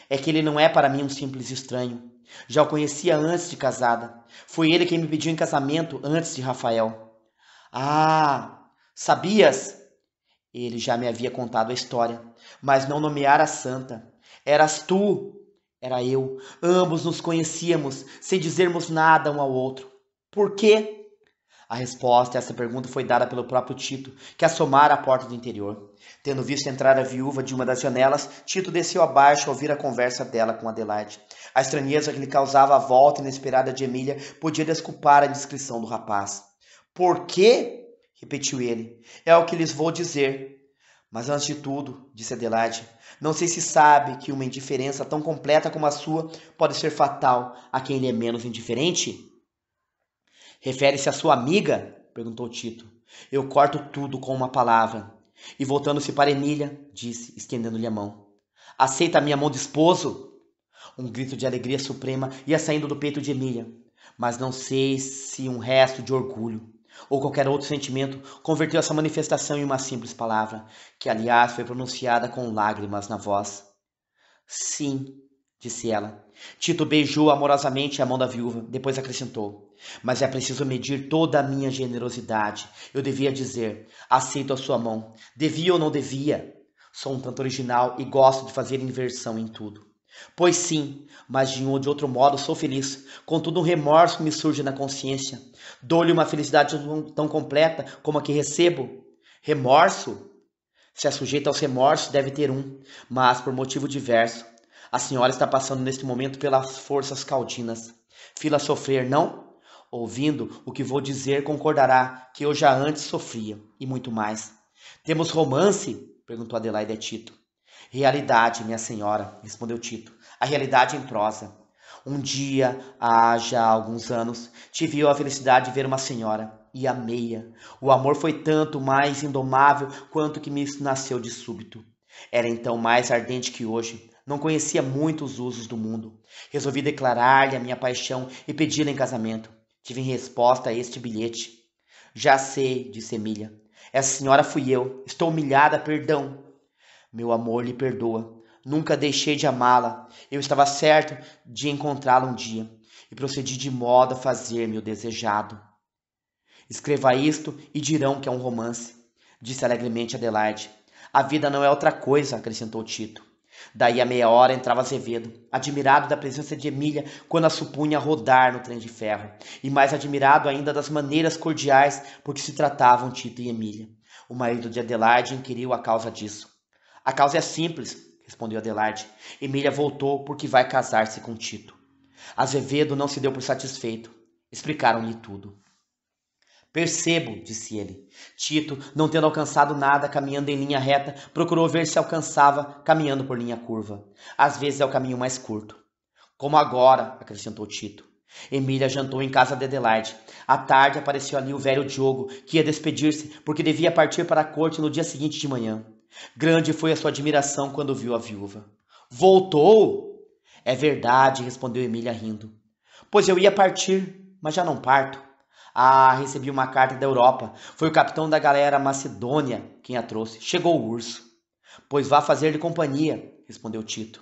é que ele não é para mim um simples estranho. Já o conhecia antes de casada. Foi ele quem me pediu em casamento antes de Rafael. Ah, sabias? Ele já me havia contado a história, mas não nomeara a santa. Eras tu, era eu. Ambos nos conhecíamos, sem dizermos nada um ao outro. Por quê? A resposta a essa pergunta foi dada pelo próprio Tito, que assomara à porta do interior. Tendo visto entrar a viúva de uma das janelas, Tito desceu abaixo ao ouvir a conversa dela com Adelaide. A estranheza que lhe causava a volta inesperada de Emília podia desculpar a indiscrição do rapaz. Por quê? Repetiu ele. É o que lhes vou dizer. Mas antes de tudo, disse Adelaide, não sei se sabe que uma indiferença tão completa como a sua pode ser fatal a quem lhe é menos indiferente? Refere-se à sua amiga? Perguntou Tito. Eu corto tudo com uma palavra. E voltando-se para Emília, disse, estendendo-lhe a mão. Aceita a minha mão de esposo? Um grito de alegria suprema ia saindo do peito de Emília, mas não sei se um resto de orgulho ou qualquer outro sentimento converteu essa manifestação em uma simples palavra, que aliás foi pronunciada com lágrimas na voz. Sim, disse ela. Tito beijou amorosamente a mão da viúva, depois acrescentou: mas é preciso medir toda a minha generosidade. Eu devia dizer: aceito a sua mão. Devia ou não devia? Sou um tanto original e gosto de fazer inversão em tudo. Pois sim, mas de um ou de outro modo sou feliz. Contudo, um remorso me surge na consciência. Dou-lhe uma felicidade tão completa como a que recebo. Remorso? Se é sujeito aos remorsos, deve ter um, mas por motivo diverso. A senhora está passando neste momento pelas forças caudinas. Fila sofrer, não? Ouvindo o que vou dizer, concordará que eu já antes sofria, e muito mais. Temos romance? Perguntou Adelaide a Tito. Realidade, minha senhora, respondeu Tito. A realidade em prosa. Um dia, há já alguns anos, tive eu a felicidade de ver uma senhora, e amei-a. O amor foi tanto mais indomável quanto que me nasceu de súbito. Era então mais ardente que hoje. Não conhecia muito os usos do mundo. Resolvi declarar-lhe a minha paixão e pedi-la em casamento. Tive em resposta a este bilhete. Já sei, disse Emília. Essa senhora fui eu. Estou humilhada, perdão. Meu amor lhe perdoa. Nunca deixei de amá-la. Eu estava certo de encontrá-la um dia. E procedi de modo a fazer-me o desejado. Escreva isto e dirão que é um romance, disse alegremente Adelaide. A vida não é outra coisa, acrescentou Tito. Daí a meia hora entrava Azevedo, admirado da presença de Emília quando a supunha rodar no trem de ferro, e mais admirado ainda das maneiras cordiais por que se tratavam Tito e Emília. O marido de Adelaide inquiriu a causa disso. A causa é simples, respondeu Adelaide. Emília voltou porque vai casar-se com Tito. Azevedo não se deu por satisfeito. Explicaram-lhe tudo. Percebo, disse ele. Tito, não tendo alcançado nada caminhando em linha reta, procurou ver se alcançava caminhando por linha curva. Às vezes é o caminho mais curto. Como agora, acrescentou Tito. Emília jantou em casa de Adelaide. À tarde apareceu ali o velho Diogo, que ia despedir-se, porque devia partir para a corte no dia seguinte de manhã. Grande foi a sua admiração quando viu a viúva. Voltou? É verdade, respondeu Emília rindo. Pois eu ia partir, mas já não parto. Ah, recebi uma carta da Europa. Foi o capitão da galera Macedônia quem a trouxe. Chegou o urso. Pois vá fazer-lhe companhia, respondeu Tito.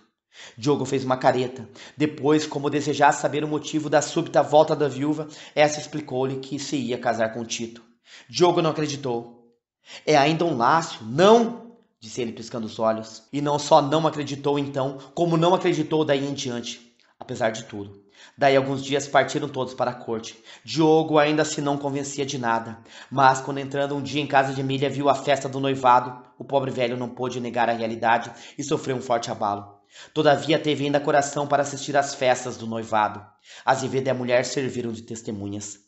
Diogo fez uma careta. Depois, como desejasse saber o motivo da súbita volta da viúva, essa explicou-lhe que se ia casar com Tito. Diogo não acreditou. É ainda um laço? Não, disse ele piscando os olhos. E não só não acreditou então, como não acreditou daí em diante, apesar de tudo. Daí alguns dias partiram todos para a corte. Diogo ainda se não convencia de nada, mas quando entrando um dia em casa de Emília viu a festa do noivado, o pobre velho não pôde negar a realidade e sofreu um forte abalo. Todavia teve ainda coração para assistir às festas do noivado. Azevedo e a mulher serviram de testemunhas.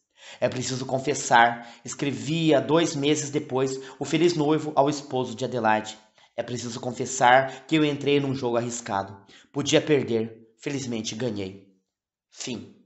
É preciso confessar, escrevia 2 meses depois o feliz noivo ao esposo de Adelaide. É preciso confessar que eu entrei num jogo arriscado. Podia perder, felizmente ganhei. Fim.